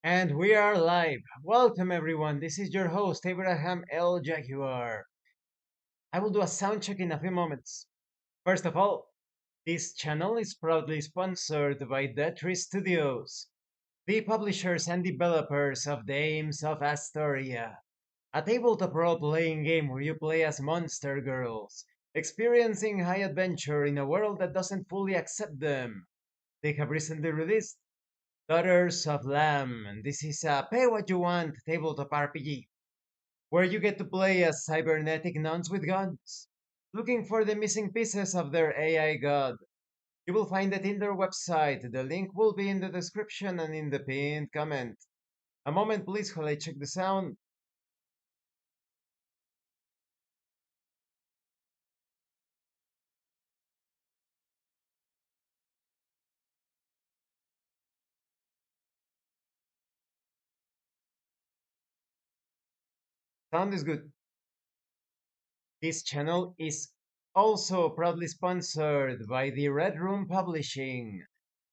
And we are live. Welcome, everyone. This is your host, Abraham L. Jaguar. I will do a sound check in a few moments. First of all, this channel is proudly sponsored by Detri Studios, the publishers and developers of Dames of Asstoria, a tabletop role-playing game where you play as monster girls, experiencing high adventure in a world that doesn't fully accept them. They have recently released Daughters of Lamb, and this is a pay what you want tabletop RPG, where you get to play as cybernetic nuns with guns, looking for the missing pieces of their AI god. You will find it in their website. The link will be in the description and in the pinned comment. A moment, please, while I check the sound. Sound is good. This channel is also proudly sponsored by the Red Room Publishing.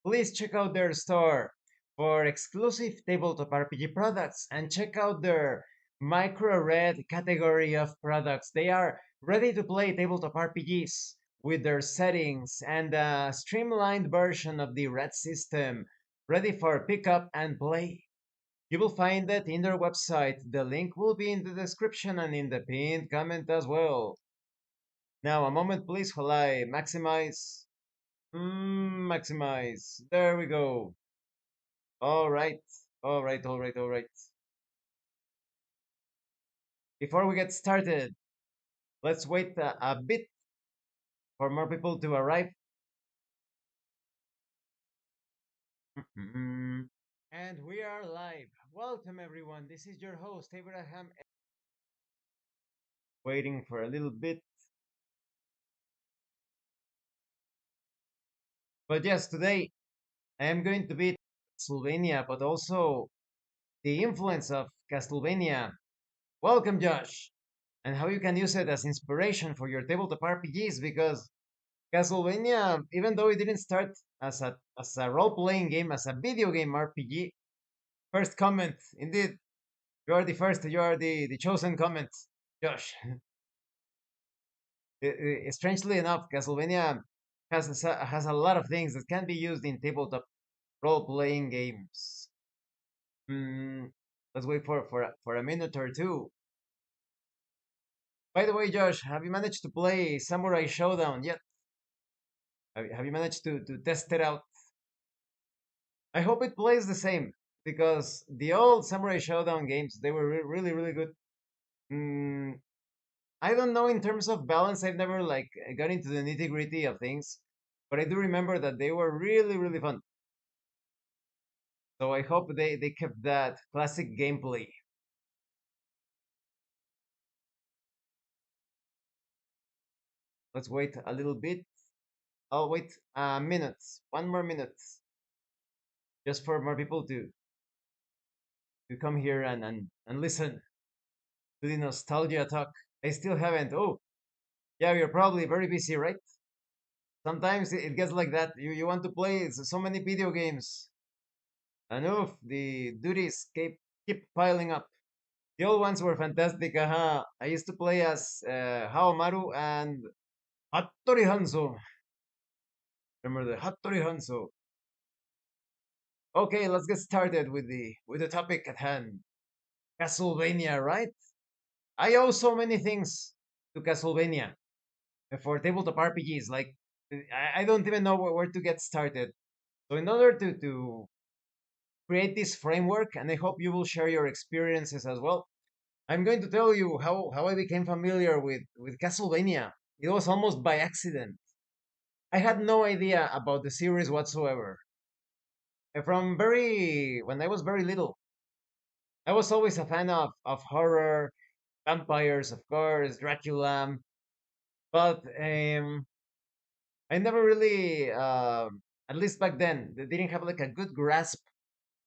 Please check out their store for exclusive tabletop RPG products and check out their micro red category of products. They are ready to play tabletop RPGs with their settings and a streamlined version of the red system ready for pickup and play. You will find that in their website. The link will be in the description and in the pinned comment as well. Now, a moment, please, while I maximize. Maximize. There we go. All right. All right. All right. All right. Before we get started, let's wait a bit for more people to arrive. Mhm. And we are live. Welcome, everyone. This is your host, Abraham. Waiting for a little bit. But yes, today I am going to be Castlevania, but also the influence of Castlevania. Welcome, Josh. And how you can use it as inspiration for your tabletop RPGs, because Castlevania, even though it didn't start as a role playing game, as a video game RPG, first comment, indeed, you are the first, you are the chosen comment, Josh. Strangely enough, Castlevania has a lot of things that can be used in tabletop role playing games. Hmm, let's wait for a minute or two. By the way, Josh, have you managed to play Samurai Showdown yet? Have you managed to test it out? I hope it plays the same because the old Samurai Showdown games they were really really good. Mm, I don't know in terms of balance. I've never like got into the nitty gritty of things, but I do remember that they were really really fun. So I hope they kept that classic gameplay. Let's wait a little bit. I'll wait a minute, one more minute, just for more people to come here and listen to the nostalgia talk. I still haven't. Oh, yeah, you're probably very busy, right? Sometimes it gets like that. You want to play so many video games, and oof, the duties keep piling up. The old ones were fantastic. I used to play as Haomaru and Hattori Hanzo. Remember the Hattori Hanzo? Okay, let's get started with the topic at hand. Castlevania, right? I owe so many things to Castlevania for tabletop RPGs. Like I don't even know where to get started. So in order to create this framework, and I hope you will share your experiences as well. I'm going to tell you how I became familiar with Castlevania. It was almost by accident. I had no idea about the series whatsoever. From when I was very little, I was always a fan of horror, vampires, of course, Dracula, but I never really, at least back then, they didn't have like a good grasp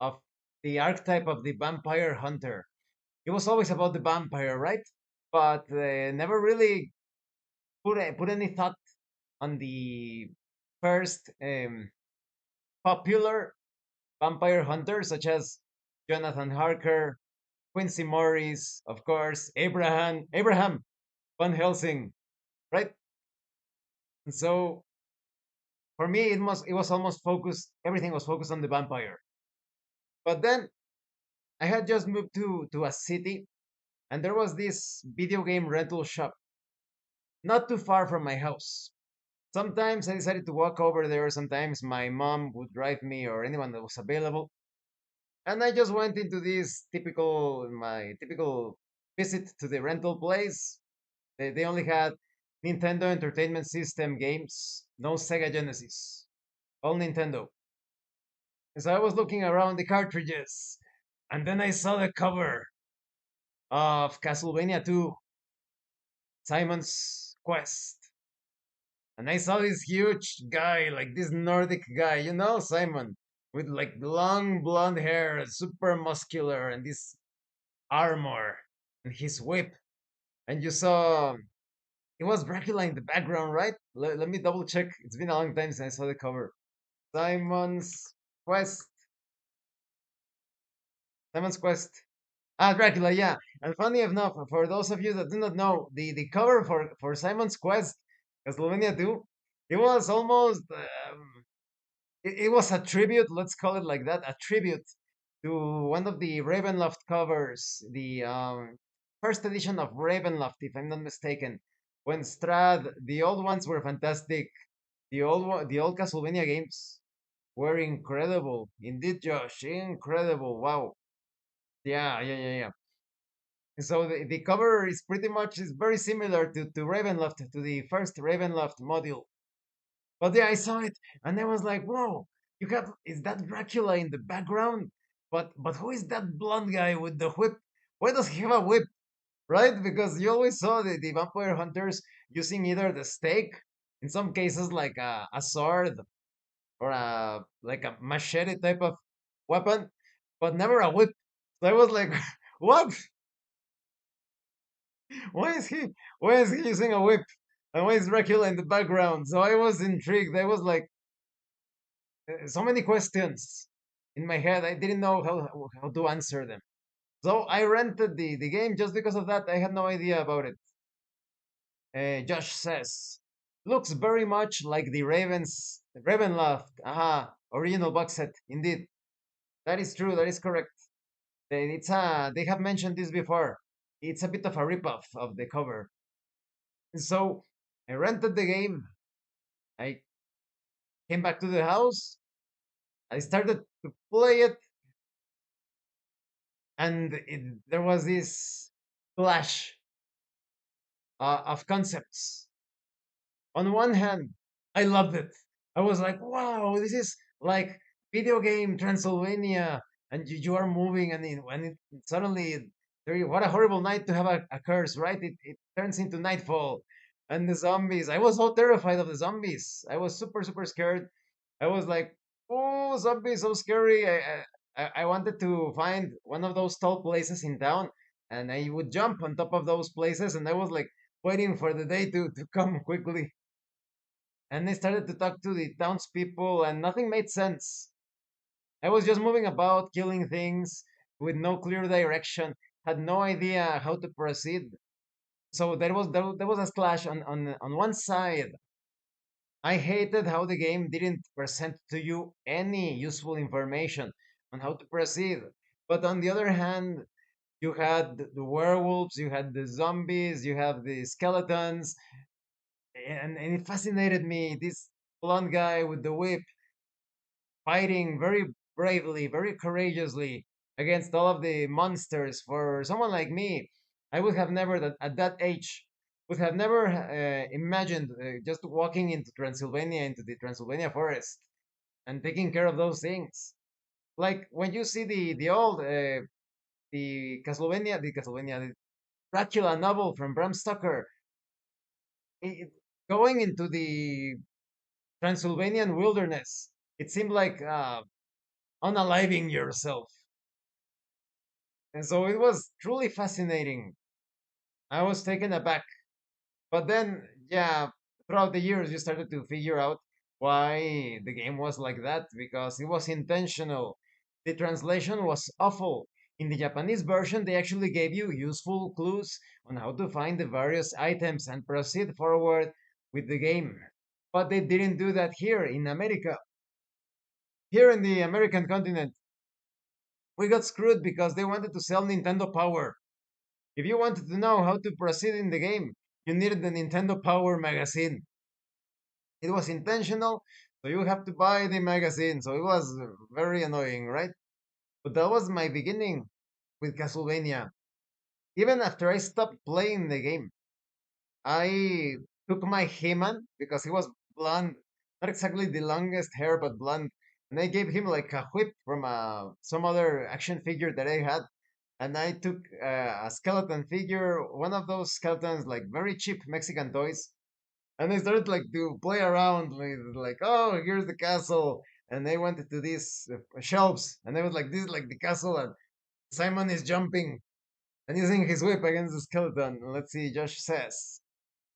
of the archetype of the vampire hunter. It was always about the vampire, right? But never really put any thought on the first popular vampire hunter, such as Jonathan Harker, Quincy Morris, of course, Abraham Van Helsing, right? And so for me, it was almost focused. Everything was focused on the vampire. But then I had just moved to a city, and there was this video game rental shop not too far from my house. Sometimes I decided to walk over there. Sometimes my mom would drive me or anyone that was available. And I just went into my typical visit to the rental place. They only had Nintendo Entertainment System games, no Sega Genesis, all Nintendo. And so I was looking around the cartridges, and then I saw the cover of Castlevania 2, Simon's Quest. And I saw this huge guy, like this Nordic guy, Simon, with like long blonde hair, super muscular, and this armor, and his whip. And you saw it was Dracula in the background, right? Let me double check. It's been a long time since I saw the cover. Simon's Quest. Simon's Quest. Ah, Dracula, yeah. And funny enough, for those of you that do not know, the cover for Simon's Quest, Castlevania 2, it was almost it was a tribute, let's call it like that, a tribute to one of the Ravenloft covers, the first edition of Ravenloft, if I'm not mistaken. When Strad, the old ones were fantastic. The old Castlevania games were incredible, indeed, Josh, incredible. Wow, yeah, yeah, yeah, yeah. So the cover is very similar to Ravenloft, to the first Ravenloft module. But yeah, I saw it and I was like, whoa, is that Dracula in the background? But who is that blonde guy with the whip? Why does he have a whip? Right? Because you always saw the vampire hunters using either the stake, in some cases like a sword or a machete type of weapon, but never a whip. So I was like, what? Why is he why is he using a whip? And why is Dracula in the background? So I was intrigued. I was like, so many questions in my head. I didn't know how to answer them. So I rented the game just because of that. I had no idea about it. Josh says, looks very much like the Ravenloft, original box set. Indeed, that is true. That is correct. They have mentioned this before. It's a bit of a ripoff of the cover. So I rented the game. I came back to the house. I started to play it, and there was this clash of concepts. On one hand, I loved it. I was like, wow, this is like video game Transylvania, and you are moving, and suddenly, what a horrible night to have a curse, right? It turns into nightfall, and the zombies. I was so terrified of the zombies. I was super, super scared. I was like, oh, zombies, so scary. I wanted to find one of those tall places in town, and I would jump on top of those places, and I was like waiting for the day to come quickly. And I started to talk to the townspeople, and nothing made sense. I was just moving about, killing things with no clear direction, had no idea how to proceed. So there was a clash on one side. I hated how the game didn't present to you any useful information on how to proceed. But on the other hand, you had the werewolves, you had the zombies, you have the skeletons, and it fascinated me. This blonde guy with the whip fighting very bravely, very courageously against all of the monsters. For someone like me, I would have never, at that age, would have never imagined just walking into the Transylvania forest, and taking care of those things. Like when you see the Dracula novel from Bram Stoker, it, going into the Transylvanian wilderness, it seemed like unaliving yourself. And so it was truly fascinating. I was taken aback. But then, yeah, throughout the years, you started to figure out why the game was like that, because it was intentional. The translation was awful. In the Japanese version, they actually gave you useful clues on how to find the various items and proceed forward with the game. But they didn't do that here in America. Here in the American continent, we got screwed because they wanted to sell Nintendo Power. If you wanted to know how to proceed in the game, you needed the Nintendo Power magazine. It was intentional, so you have to buy the magazine. So it was very annoying, right? But that was my beginning with Castlevania. Even after I stopped playing the game, I took my He-Man because he was blonde, not exactly the longest hair, but blonde, and I gave him like a whip from some other action figure that I had, and I took a skeleton figure, one of those skeletons, like very cheap Mexican toys, and I started like to play around with like, oh, here's the castle, and I went to these shelves, and I was like, this is like the castle, and Simon is jumping and using his whip against the skeleton. Let's see, Josh says.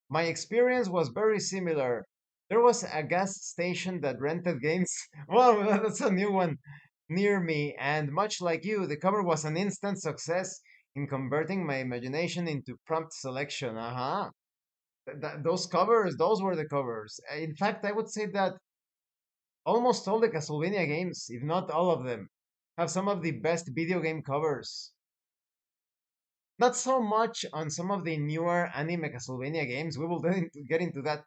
My experience was very similar. There was a gas station that rented games. Wow, that's a new one near me. And much like you, the cover was an instant success in converting my imagination into prompt selection. Uh-huh. Those covers, those were the covers. In fact, I would say that almost all the Castlevania games, if not all of them, have some of the best video game covers. Not so much on some of the newer anime Castlevania games. We will get into that.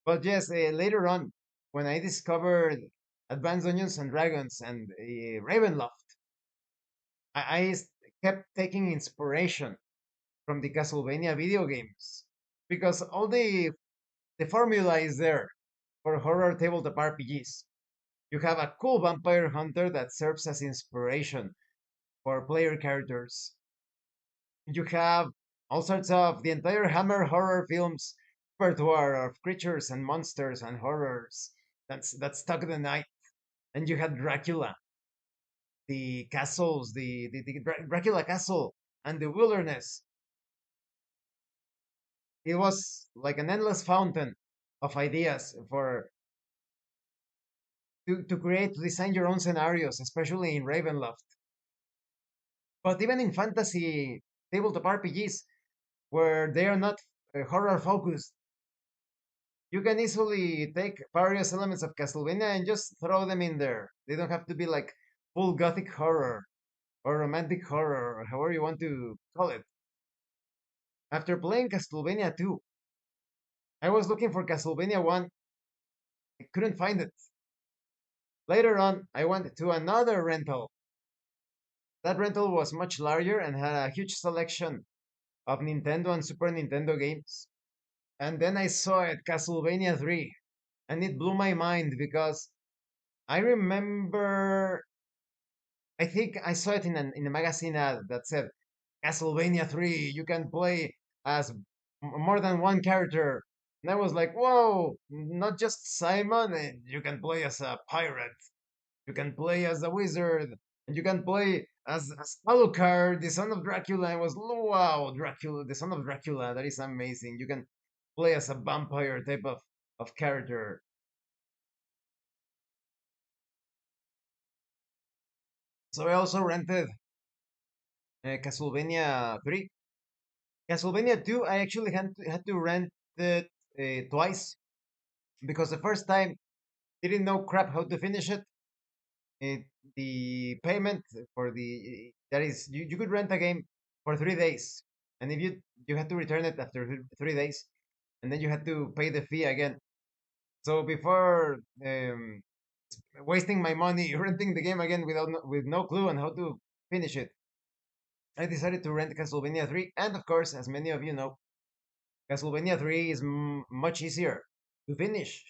But yes, later on, when I discovered Advanced Dungeons and Dragons and Ravenloft, I kept taking inspiration from the Castlevania video games because all the formula is there for horror tabletop RPGs. You have a cool vampire hunter that serves as inspiration for player characters. You have all sorts of the entire Hammer horror films repertoire of creatures and monsters and horrors that stuck the night. And you had Dracula, the castles, the Dracula castle and the wilderness. It was like an endless fountain of ideas for to create to design your own scenarios, especially in Ravenloft. But even in fantasy tabletop RPGs, where they are not horror focused, you can easily take various elements of Castlevania and just throw them in there. They don't have to be like full gothic horror or romantic horror or however you want to call it. After playing Castlevania 2, I was looking for Castlevania 1. I couldn't find it. Later on, I went to another rental. That rental was much larger and had a huge selection of Nintendo and Super Nintendo games. And then I saw it, Castlevania 3, and it blew my mind because I remember, I think I saw it in a magazine ad that said Castlevania 3, you can play as more than one character. And I was like, whoa, not just Simon, you can play as a pirate, you can play as a wizard, and you can play as Alucard, the son of Dracula. I was, wow, Dracula, the son of Dracula, that is amazing. You can play as a vampire type of character. So I also rented Castlevania 3. Castlevania 2, I actually had to rent it twice because the first time didn't know crap how to finish it. It the payment for the that is you could rent a game for 3 days, and if you had to return it after 3 days, and then you had to pay the fee again. So before wasting my money renting the game again with no clue on how to finish it, I decided to rent Castlevania 3, and of course, as many of you know, Castlevania 3 is much easier to finish.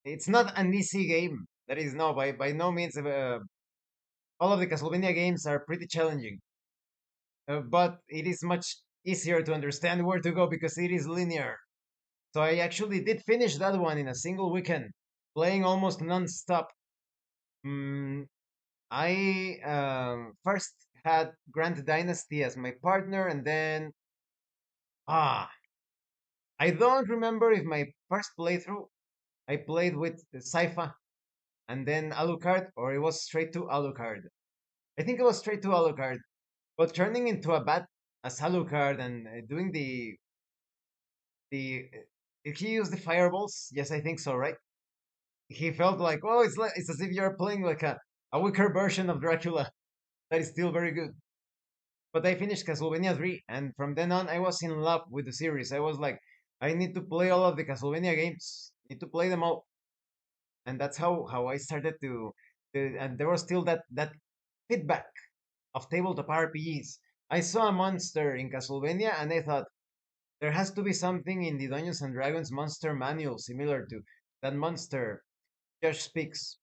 It's not an easy game. That is no by no means. All of the Castlevania games are pretty challenging, but it is much easier to understand where to go because it is linear. So I actually did finish that one in a single weekend, playing almost non-stop. Mm, I first had Grand Dynasty as my partner, and then ah, I don't remember if my first playthrough I played with Saifa, and then Alucard, or it was straight to Alucard. I think it was straight to Alucard, but turning into a bat as Alucard and doing the did he use the fireballs? Yes, I think so, right? He felt like, oh, it's as if you're playing like a weaker version of Dracula that is still very good. But I finished Castlevania 3, and from then on, I was in love with the series. I was like, I need to play all of the Castlevania games, need to play them all, and that's how I started and there was still that feedback of tabletop RPGs. I saw a monster in Castlevania, and I thought there has to be something in the Dungeons and Dragons monster manual similar to that monster. Josh speaks.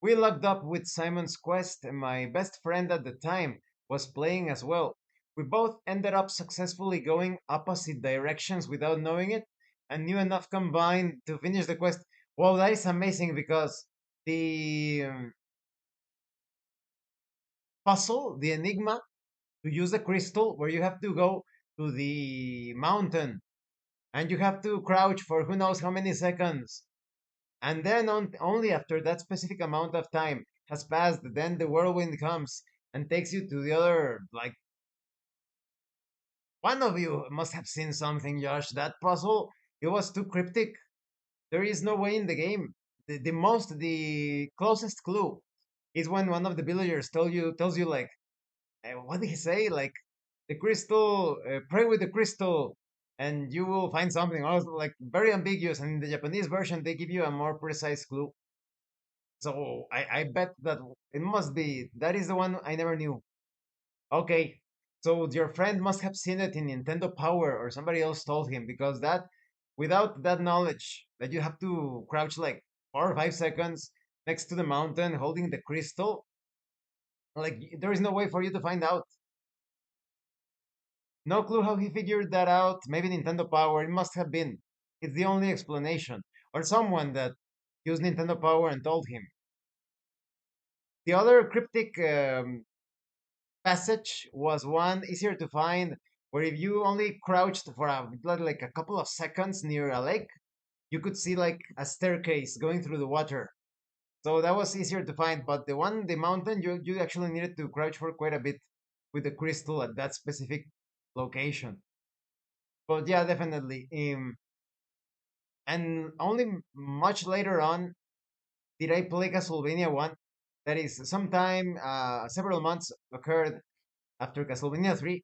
We locked up with Simon's Quest, and my best friend at the time was playing as well. We both ended up successfully going opposite directions without knowing it, and knew enough combined to finish the quest. Wow, that is amazing because the puzzle, the enigma, to use the crystal, where you have to go to the mountain and you have to crouch for who knows how many seconds. And then only after that specific amount of time has passed, then the whirlwind comes and takes you to the other. Like, one of you must have seen something, Josh. That puzzle, it was too cryptic. There is no way in the game. The closest clue is when one of the villagers tells you like, what did he say? Like, the crystal, pray with the crystal, and you will find something. Also, like, very ambiguous. And in the Japanese version, they give you a more precise clue. So I bet that it must be that is the one I never knew. Okay, so your friend must have seen it in Nintendo Power or somebody else told him because that without that knowledge that you have to crouch like 4 or 5 seconds next to the mountain holding the crystal, like there is no way for you to find out. No clue how he figured that out. Maybe Nintendo Power. It must have been. It's the only explanation. Or someone that used Nintendo Power and told him. The other cryptic passage was one easier to find, where if you only crouched for like a couple of seconds near a lake, you could see like a staircase going through the water. So that was easier to find. But the one, the mountain, you actually needed to crouch for quite a bit with the crystal at that specific location. But yeah, definitely. And only much later on did I play Castlevania 1. That is, sometime several months occurred after Castlevania 3.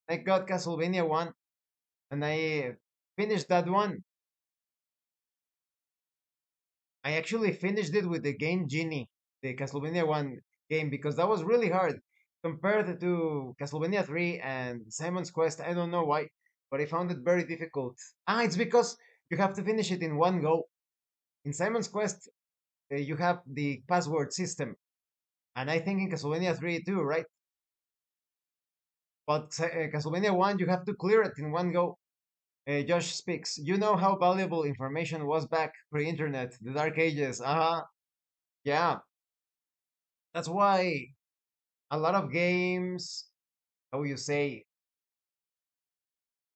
I got Castlevania 1 and I finished that one. I actually finished it with the game Genie, the Castlevania 1 game, because that was really hard compared to Castlevania 3 and Simon's Quest. I don't know why, but I found it very difficult. Ah, it's because you have to finish it in one go. In Simon's Quest, you have the password system, and I think in Castlevania 3 too, right? But Castlevania 1, you have to clear it in one go. Josh speaks. You know how valuable information was back pre-internet, the Dark Ages. Uh-huh. Yeah. That's why a lot of games, how you say,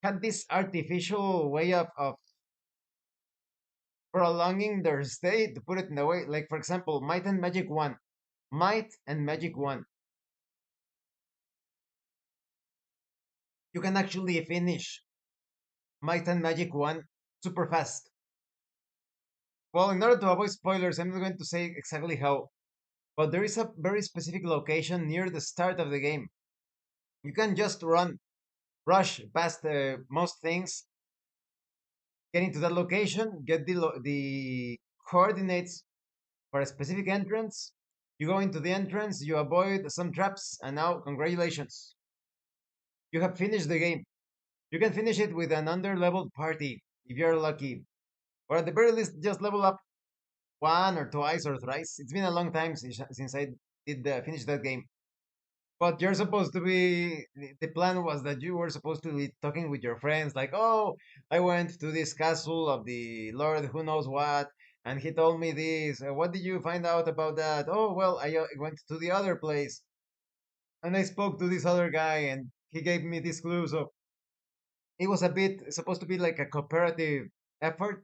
had this artificial way of prolonging their stay, to put it in a way. Like, for example, Might and Magic 1. Might and Magic 1. You can actually finish Might and Magic 1 super fast. Well, in order to avoid spoilers, I'm not going to say exactly how, but there is a very specific location near the start of the game. You can just rush past most things, get into that location, get the coordinates for a specific entrance. You go into the entrance, you avoid some traps, and now, congratulations, you have finished the game. You can finish it with an under-leveled party if you're lucky, or at the very least, just level up one or twice or thrice. It's been a long time since I did finish that game. But you're supposed to be. The plan was that you were supposed to be talking with your friends, like, oh, I went to this castle of the Lord who knows what, and he told me this. What did you find out about that? Oh, well, I went to the other place, and I spoke to this other guy, and he gave me this clue. So it was a bit supposed to be like a cooperative effort.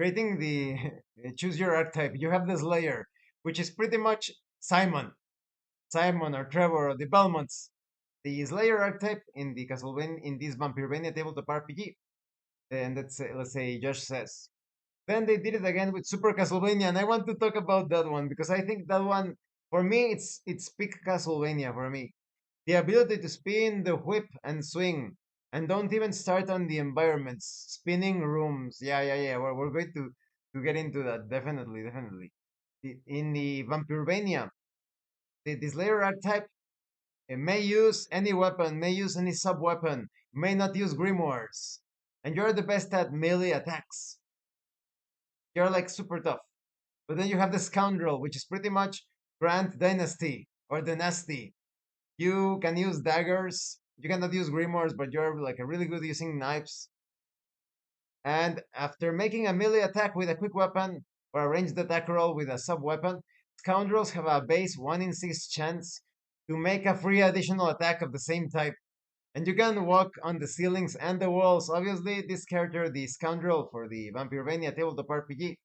creating the choose your archetype. You have the Slayer, which is pretty much Simon, Simon or Trevor or the Belmonts. The Slayer archetype in the Castlevania in this Vampirevania tabletop RPG, and let's say Josh says. Then they did it again with Super Castlevania, and I want to talk about that one because I think that one for me it's peak Castlevania for me. The ability to spin the whip and swing, and don't even start on the environments, spinning rooms. Yeah, yeah, yeah. We're going to get into that definitely, definitely. In the Vampirevania, the Slayer archetype may use any weapon, may use any sub weapon, may not use grimoires, and you're the best at melee attacks. You're like super tough. But then you have the Scoundrel, which is pretty much Grand Dynasty or Dynasty. You can use daggers. You cannot use grimoires, but you're like a really good using knives. And after making a melee attack with a quick weapon or a ranged attack roll with a sub weapon, Scoundrels have a base 1 in 6 chance to make a free additional attack of the same type. And you can walk on the ceilings and the walls. Obviously, this character, the Scoundrel for the Vampirevania tabletop RPG,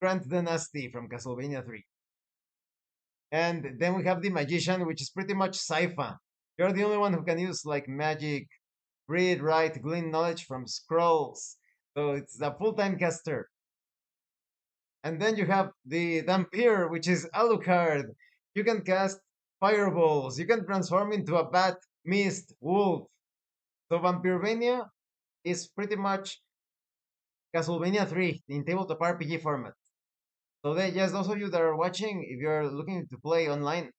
Grand Dynasty from Castlevania 3. And then we have the Magician, which is pretty much sci-fi. You're the only one who can use like magic, read, write, glean knowledge from scrolls. So it's a full-time caster. And then you have the Dampier, which is Alucard. You can cast fireballs. You can transform into a bat, mist, wolf. So Vampirevania is pretty much Castlevania 3 in tabletop RPG format. So they, yes, those of you that are watching, if you're looking to play online,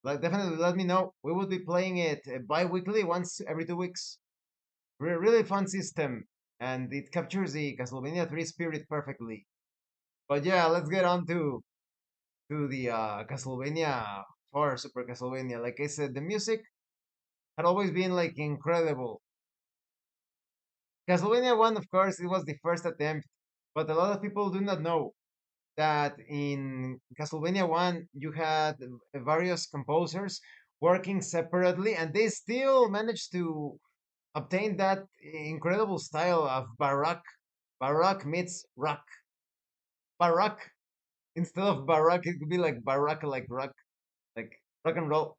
like definitely let me know. We will be playing it bi-weekly, once every 2 weeks. Really fun system, and it captures the Castlevania 3 spirit perfectly. But yeah, let's get on to the Castlevania 4 Super Castlevania. Like I said, the music had always been like incredible. Castlevania 1, of course, it was the first attempt, but a lot of people do not know that in Castlevania 1 you had various composers working separately, and they still managed to obtain that incredible style of Baroque. Baroque meets rock. Baroque. Instead of Baroque, it could be like Baroque, like rock and roll.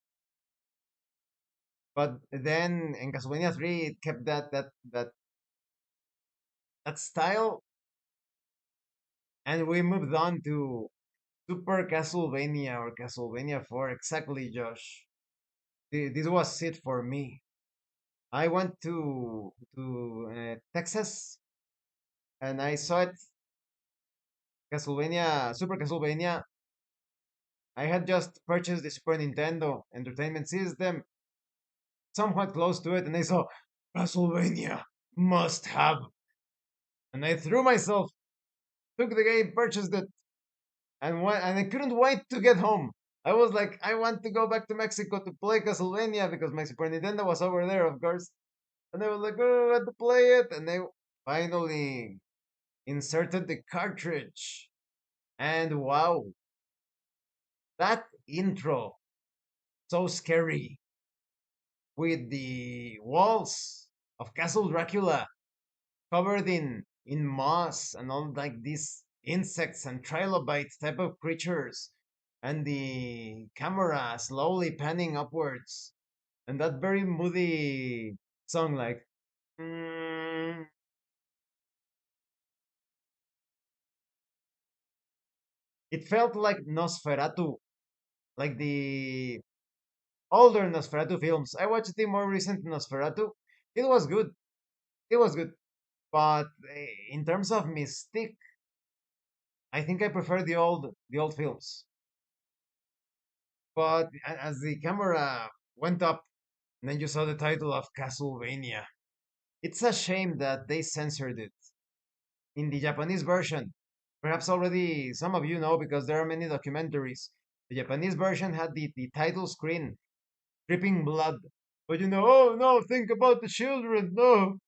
But then in Castlevania 3, it kept that style, and we moved on to Super Castlevania or Castlevania 4. Exactly, Josh. This was it for me. I went to Texas and I saw it Castlevania Super Castlevania. I had just purchased the Super Nintendo Entertainment System, somewhat close to it, and I saw Castlevania must have, and I threw myself, took the game, purchased it, and I couldn't wait to get home. I was like, I want to go back to Mexico to play Castlevania because my Super Nintendo was over there, of course. And I was like, oh, I want to play it, and they finally inserted the cartridge. And wow, that intro, so scary, with the walls of Castle Dracula covered in moss and all like these insects and trilobites type of creatures, and the camera slowly panning upwards, and that very moody song like mm, it felt like Nosferatu, like the older Nosferatu films. I watched the more recent Nosferatu. It was good. It was good. But in terms of mystique, I think I prefer the old films. But as the camera went up, and then you saw the title of Castlevania, it's a shame that they censored it in the Japanese version. Perhaps already some of you know because there are many documentaries. The Japanese version had the title screen dripping blood. But oh no, think about the children, no.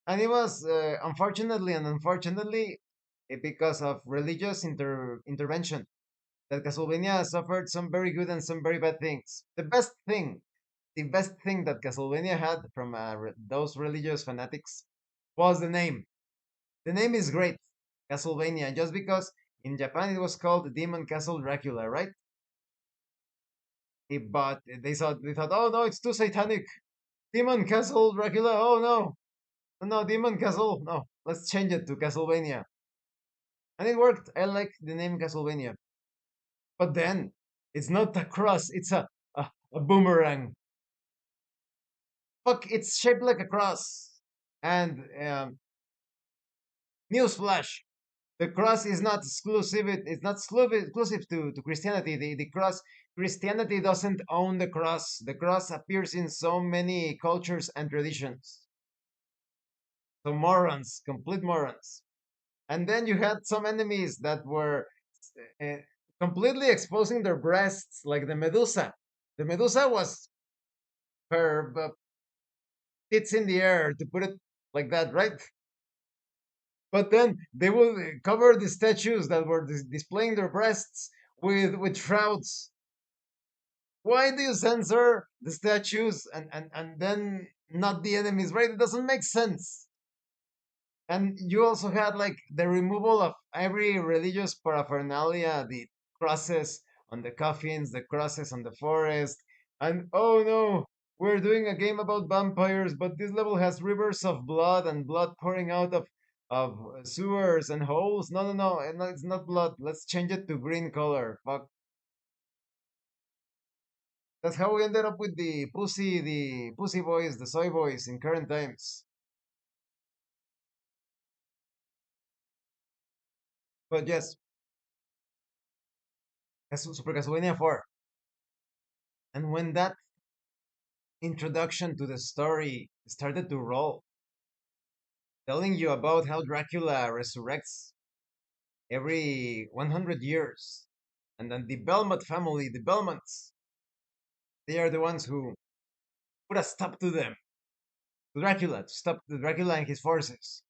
And it was unfortunately, because of religious intervention that Castlevania suffered some very good and some very bad things. The best thing that Castlevania had from those religious fanatics was the name. The name is great. Castlevania, just because in Japan it was called Demon Castle Dracula, right? But they thought, oh no, it's too satanic. Demon Castle Dracula, oh no, no, Demon Castle, no, let's change it to Castlevania, and it worked. I like the name Castlevania, but then it's not a cross, it's a boomerang. Fuck, it's shaped like a cross. And newsflash: the cross is not exclusive. It's not exclusive to Christianity. The cross, Christianity doesn't own the cross. The cross appears in so many cultures and traditions. So morons, complete morons. And then you had some enemies that were uh, completely exposing their breasts, like the Medusa. The Medusa was her tits in the air, to put it like that, right? But then they will cover the statues that were displaying their breasts with shrouds. Why do you censor the statues and then not the enemies, right? It doesn't make sense. And you also had like the removal of every religious paraphernalia, the crosses on the coffins, the crosses on the forest. And oh no, we're doing a game about vampires, but this level has rivers of blood and blood pouring out of sewers and holes. No, no, no, no, it's not blood. Let's change it to green color. Fuck. That's how we ended up with the pussy boys, the soy boys in current times. But yes, Super Castlevania 4. And when that introduction to the story started to roll, telling you about how Dracula resurrects every 100 years. And then the Belmont family, the Belmonts, they are the ones who put a stop to them, to Dracula, to stop the Dracula and his forces.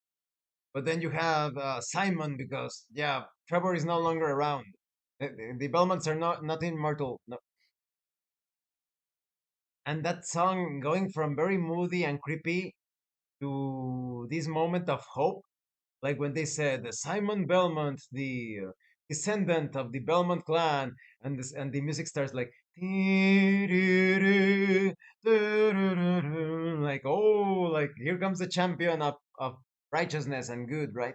But then you have Simon, because, yeah, Trevor is no longer around. The Belmonts are not immortal. No. And that song going from very moody and creepy to this moment of hope, like when they said Simon Belmont, the descendant of the Belmont clan, and the music starts like like, oh, like here comes the champion of righteousness and good, right?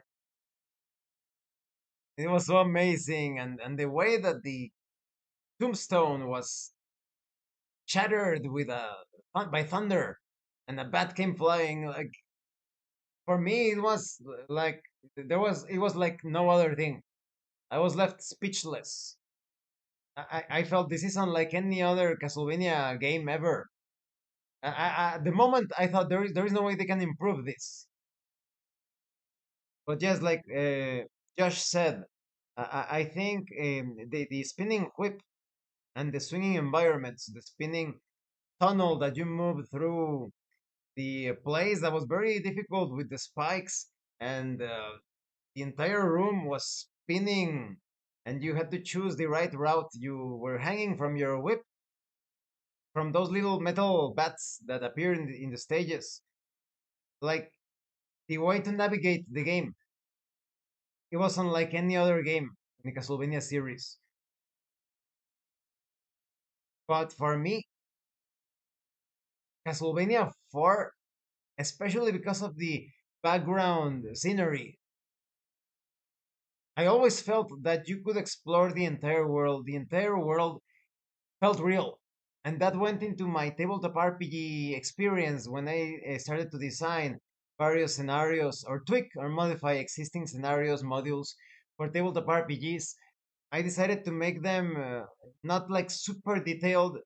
It was so amazing, and the way that the tombstone was shattered with a by thunder, and a bat came flying, like, for me it was like it was like no other thing. I was left speechless. I felt this is unlike any other Castlevania game ever. The moment I thought there is no way they can improve this. But just like Josh said, I think the spinning whip and the swinging environments, the spinning tunnel that you move through, the place that was very difficult with the spikes, and the entire room was spinning, and you had to choose the right route. You were hanging from your whip from those little metal bats that appear in the stages. Like, the way to navigate the game, it wasn't like any other game in the Castlevania series. But for me, Castlevania 4, especially because of the background scenery, I always felt that you could explore the entire world. The entire world felt real. And that went into my tabletop RPG experience when I started to design various scenarios, or tweak or modify existing scenarios, modules for tabletop RPGs. I decided to make them not like super detailed,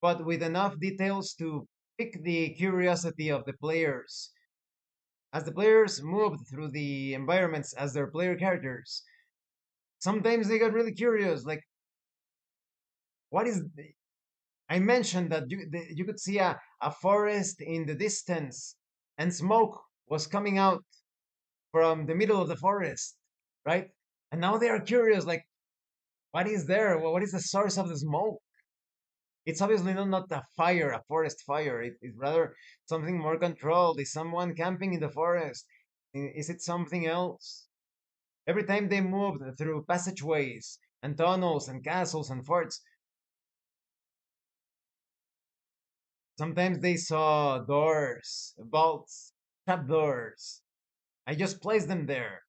but with enough details to pique the curiosity of the players. As the players moved through the environments as their player characters, sometimes they got really curious, like, what is I mentioned that you could see a forest in the distance, and smoke was coming out from the middle of the forest, right? And now they are curious, like, what is there? What is the source of the smoke? It's obviously not a fire, a forest fire. It's rather something more controlled. Is someone camping in the forest? Is it something else? Every time they moved through passageways and tunnels and castles and forts, sometimes they saw doors, vaults, trapdoors. I just placed them there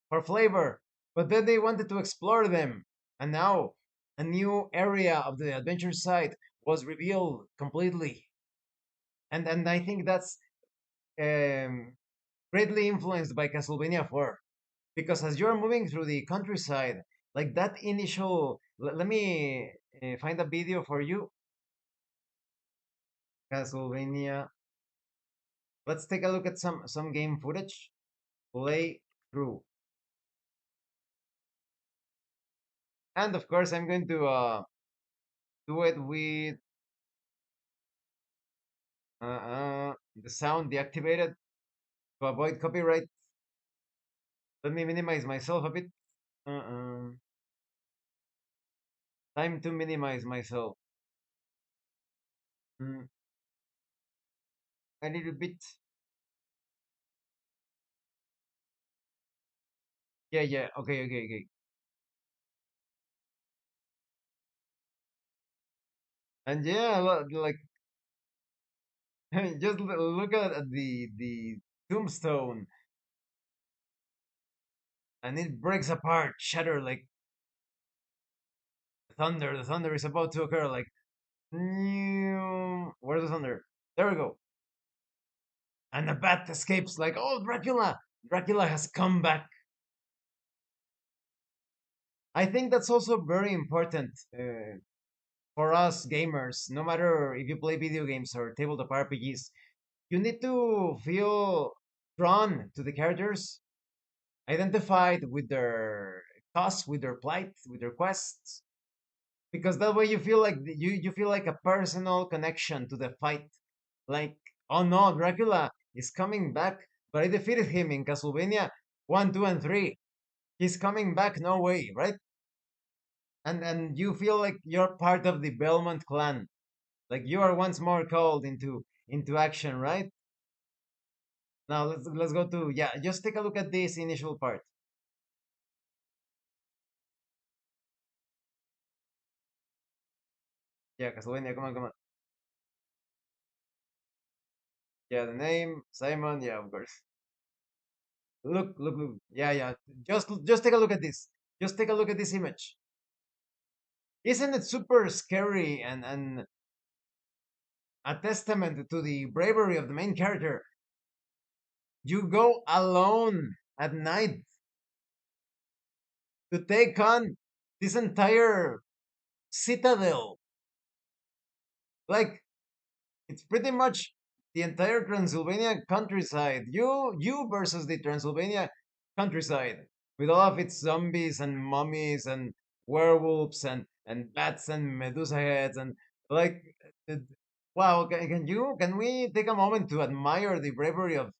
for flavor, but then they wanted to explore them. And now a new area of the adventure site was revealed completely. And I think that's um, greatly influenced by Castlevania 4. Because as you're moving through the countryside, like that initial, let me find a video for you. Castlevania. Let's take a look at some game footage. Play through. And of course, I'm going to do it with the sound deactivated to avoid copyright. Let me minimize myself a bit. Uh, time to minimize myself. Mm, a little bit. Yeah, yeah. Okay, okay, okay. And yeah, like just look at the tombstone, and it breaks apart, shatter like thunder. The thunder is about to occur. Like, where's the thunder? There we go. And the bat escapes. Like, oh, Dracula! Dracula has come back. I think that's also very important for us gamers. No matter if you play video games or tabletop RPGs, you need to feel drawn to the characters, identified with their cause, with their plight, with their quests, because that way you feel like a personal connection to the fight. Like, oh no, Dracula is coming back, but I defeated him in Castlevania 1, 2, and 3. He's coming back, no way, right? And you feel like you're part of the Belmont clan. Like you are once more called into action, right? Now let's go to, yeah, just take a look at this initial part. Yeah, Castlevania, come on, come on. Yeah, the name, Simon, yeah, of course. Look, look, look. Yeah, yeah. Just take a look at this. Just take a look at this image. Isn't it super scary and a testament to the bravery of the main character? You go alone at night to take on this entire citadel. Like, it's pretty much the entire Transylvania countryside. You versus the Transylvania countryside with all of its zombies and mummies and werewolves and bats and Medusa heads and like it- wow, can we take a moment to admire the bravery of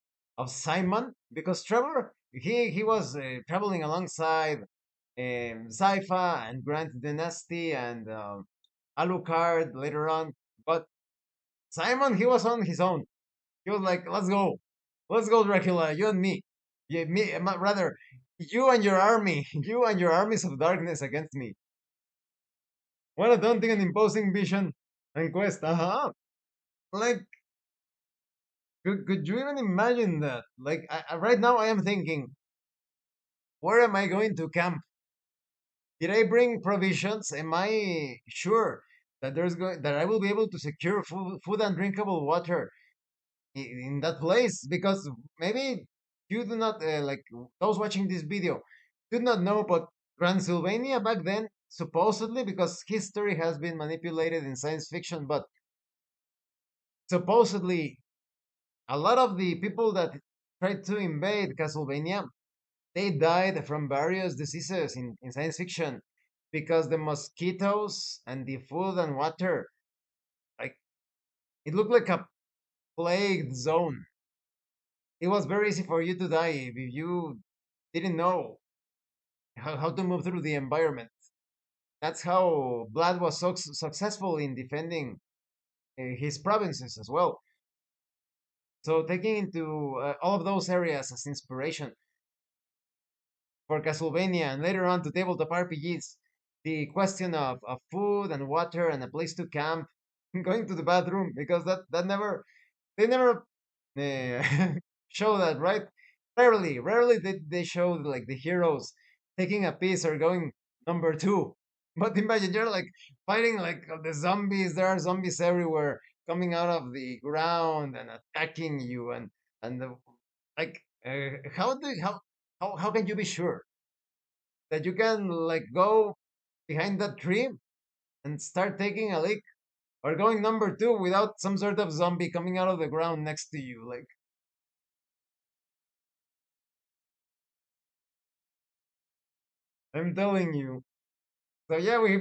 Simon, because Trevor he was traveling alongside Zypha and Grant Dynasty and Alucard later on, but Simon, he was on his own. He was like, let's go, Dracula, you and me, yeah, me, rather, you and your army, you and your armies of darkness against me. What a daunting and imposing vision and quest. Like, could you even imagine that? Like, right now, I am thinking, where am I going to camp? Did I bring provisions? Am I sure that that I will be able to secure food and drinkable water in that place, because maybe you do not like those watching this video do not know, but Transylvania back then, supposedly, because history has been manipulated in science fiction, but supposedly a lot of the people that tried to invade Castlevania, they died from various diseases in science fiction, because the mosquitoes and the food and water, like, it looked like a plagued zone. It was very easy for you to die if you didn't know how to move through the environment. That's how Vlad was so successful in defending his provinces as well. So taking into all of those areas as inspiration for Castlevania and later on to tabletop RPGs, the question of food and water and a place to camp, going to the bathroom because that never they never show that, right? Rarely they show like the heroes taking a piece or going number two. But imagine you're like fighting like the zombies. There are zombies everywhere coming out of the ground and attacking you, and the, like how can you be sure that you can like go behind that tree and start taking a leak or going number two without some sort of zombie coming out of the ground next to you? Like, I'm telling you. So yeah, we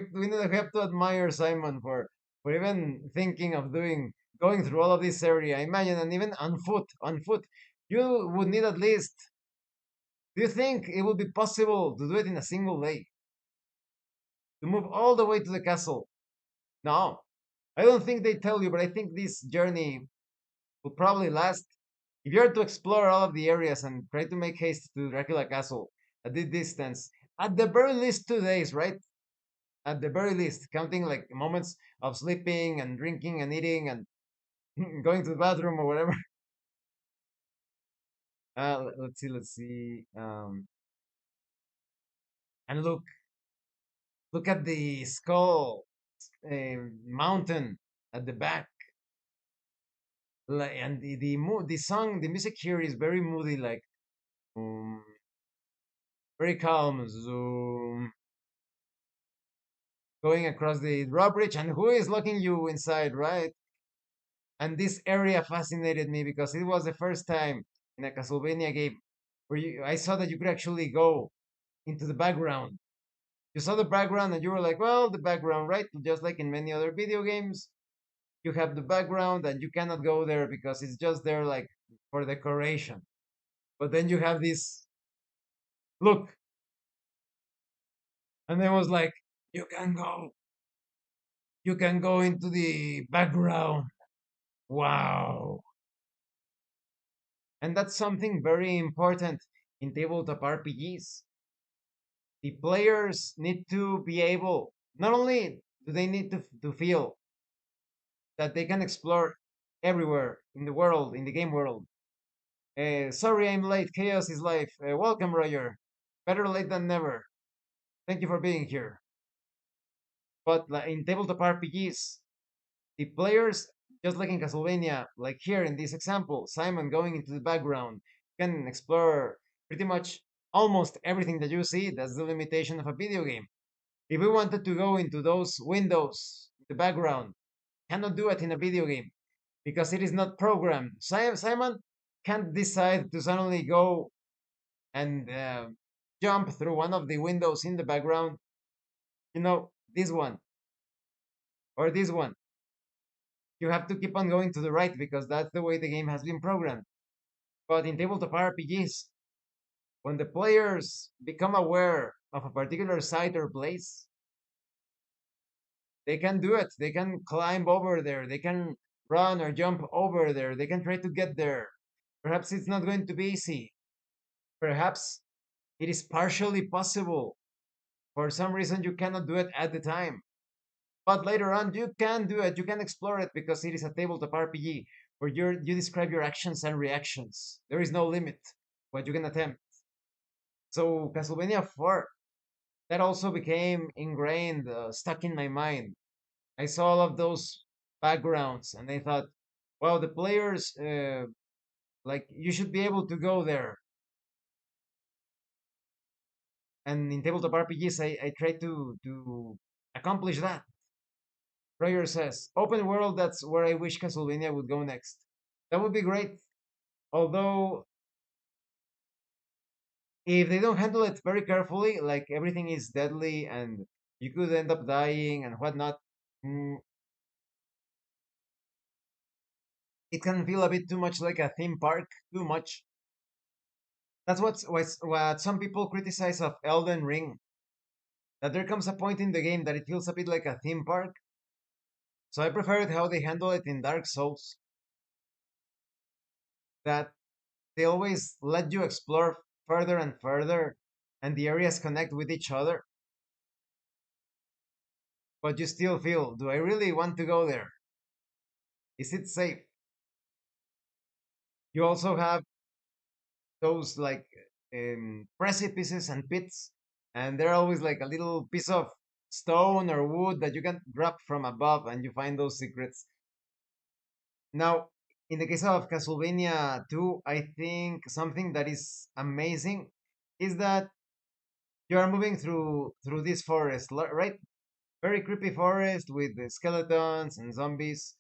have to admire Simon for even thinking of going through all of this area. Imagine, and even on foot, you would need at least. Do you think it would be possible to do it in a single day? To move all the way to the castle? No, I don't think they tell you, but I think this journey will probably last. If you're to explore all of the areas and try to make haste to Dracula Castle at this distance, at the very least 2 days, right? At the very least, counting like moments of sleeping and drinking and eating and going to the bathroom or whatever. Let's see. And look at the skull mountain at the back. Like, and the music here is very moody, like um, very calm. Zoom, going across the drawbridge, and who is locking you inside, right? And this area fascinated me because it was the first time in a Castlevania game where I saw that you could actually go into the background. You saw the background and you were like, well, the background, right? Just like in many other video games, you have the background and you cannot go there because it's just there like for decoration. But then you have this look, and it was like, you can go, you can go into the background. Wow. And that's something very important in tabletop RPGs. The players need to be able, not only do they need to feel that they can explore everywhere in the world, in the game world. Sorry, I'm late. Chaos is life. Welcome, Roger. Better late than never. Thank you for being here. But in tabletop RPGs, the players, just like in Castlevania, like here in this example, Simon going into the background, can explore pretty much almost everything that you see. That's the limitation of a video game. If we wanted to go into those windows, the background, cannot do it in a video game because it is not programmed. Simon can't decide to suddenly go and jump through one of the windows in the background. This one or this one. You have to keep on going to the right because that's the way the game has been programmed. But in tabletop RPGs, when the players become aware of a particular site or place, they can do it. They can climb over there. They can run or jump over there. They can try to get there. Perhaps it's not going to be easy. Perhaps it is partially possible. For some reason, you cannot do it at the time. But later on, you can do it. You can explore it because it is a tabletop RPG where you describe your actions and reactions. There is no limit what you can attempt. So Castlevania 4, that also became ingrained, stuck in my mind. I saw all of those backgrounds and I thought, well, the players, like, you should be able to go there. And in tabletop RPGs, I try to accomplish that. Roger says, open world, that's where I wish Castlevania would go next. That would be great. Although, if they don't handle it very carefully, like everything is deadly and you could end up dying and whatnot, mm, it can feel a bit too much like a theme park, too much. That's what some people criticize of Elden Ring, that there comes a point in the game that it feels a bit like a theme park. So I preferred how they handle it in Dark Souls, that they always let you explore further and further. and the areas connect with each other, but you still feel, do I really want to go there? Is it safe? You also have those like precipices and pits, and they're always like a little piece of stone or wood that you can grab from above, and you find those secrets. Now, in the case of Castlevania 2, I think something that is amazing is that you are moving through this forest, right? Very creepy forest with the skeletons and zombies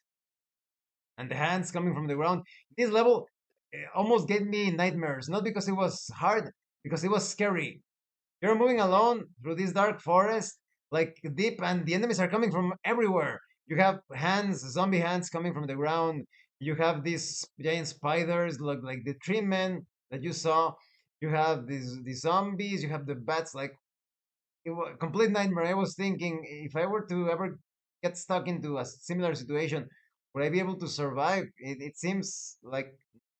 and the hands coming from the ground. This level almost gave me nightmares, not because it was hard, because it was scary. You're moving alone through this dark forest, like deep, and the enemies are coming from everywhere. You have hands, zombie hands coming from the ground. You have these giant spiders, like the tree men that you saw. You have these zombies. You have the bats. Like it was a complete nightmare. I was thinking if I were to ever get stuck into a similar situation, would I be able to survive? It seems like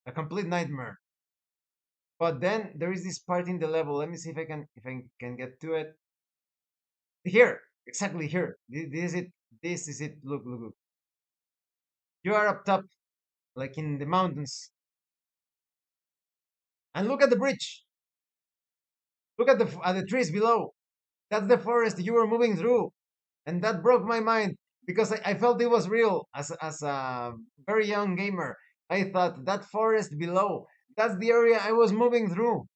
a complete nightmare. But then there is this part in the level. Let me see if I can get to it. Here, exactly here. This is it. This is it. Look, look, look. You are up top, like in the mountains, and look at the bridge. Look at the trees below. That's the forest you were moving through, and that broke my mind because I felt it was real as a very young gamer. I thought that forest below, that's the area I was moving through.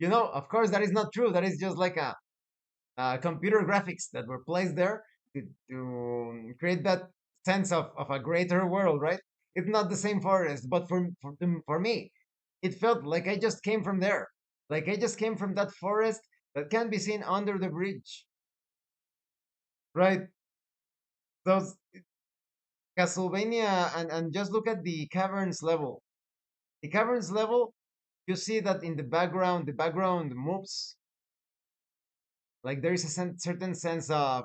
Of course, that is not true. That is just like a computer graphics that were placed there to create that sense of a greater world, right? It's not the same forest, but for me, it felt like I just came from there. Like I just came from that forest that can be seen under the bridge, right? Those Castlevania, and just look at the caverns level. The caverns level, you see that in the background moves. Like there is a certain sense of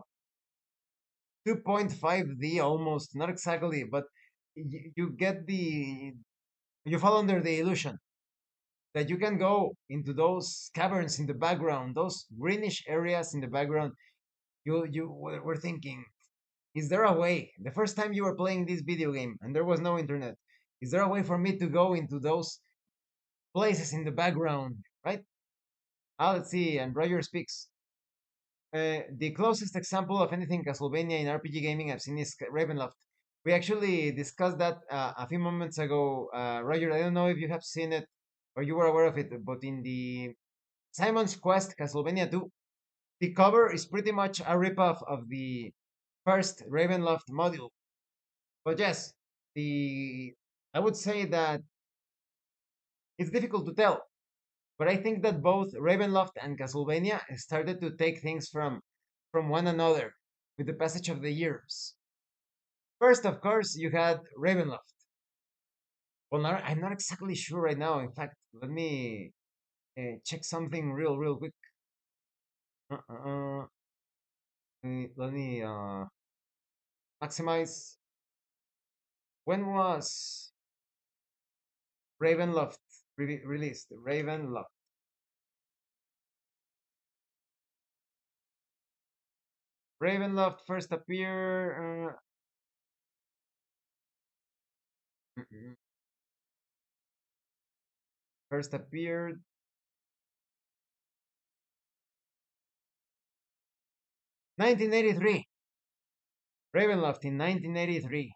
2.5D almost, not exactly, but you get you fall under the illusion that you can go into those caverns in the background, those greenish areas in the background. Were thinking, is there a way? The first time you were playing this video game and there was no internet, is there a way for me to go into those places in the background, right? Let's see. And Roger speaks. The closest example of anything Castlevania in RPG gaming I've seen is Ravenloft. We actually discussed that a few moments ago. Roger, I don't know if you have seen it or you were aware of it, but in the Simon's Quest Castlevania 2, the cover is pretty much a ripoff of the first Ravenloft module. But yes, the I would say that it's difficult to tell, but I think that both Ravenloft and Castlevania started to take things from one another with the passage of the years. First, of course, you had Ravenloft. Well, I'm not exactly sure right now. In fact, let me check something real quick. Uh, let me maximize. When was Ravenloft released? Ravenloft. Ravenloft first appear. First appeared 1983. Ravenloft in 1983.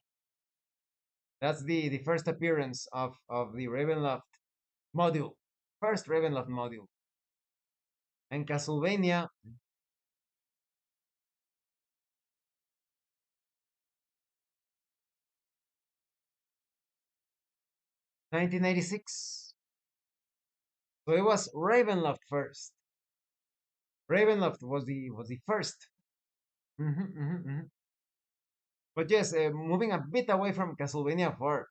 That's the first appearance of the Ravenloft module. First Ravenloft module. And Castlevania, 1986. So it was Ravenloft first. Ravenloft was the first. But yes, moving a bit away from Castlevania 4,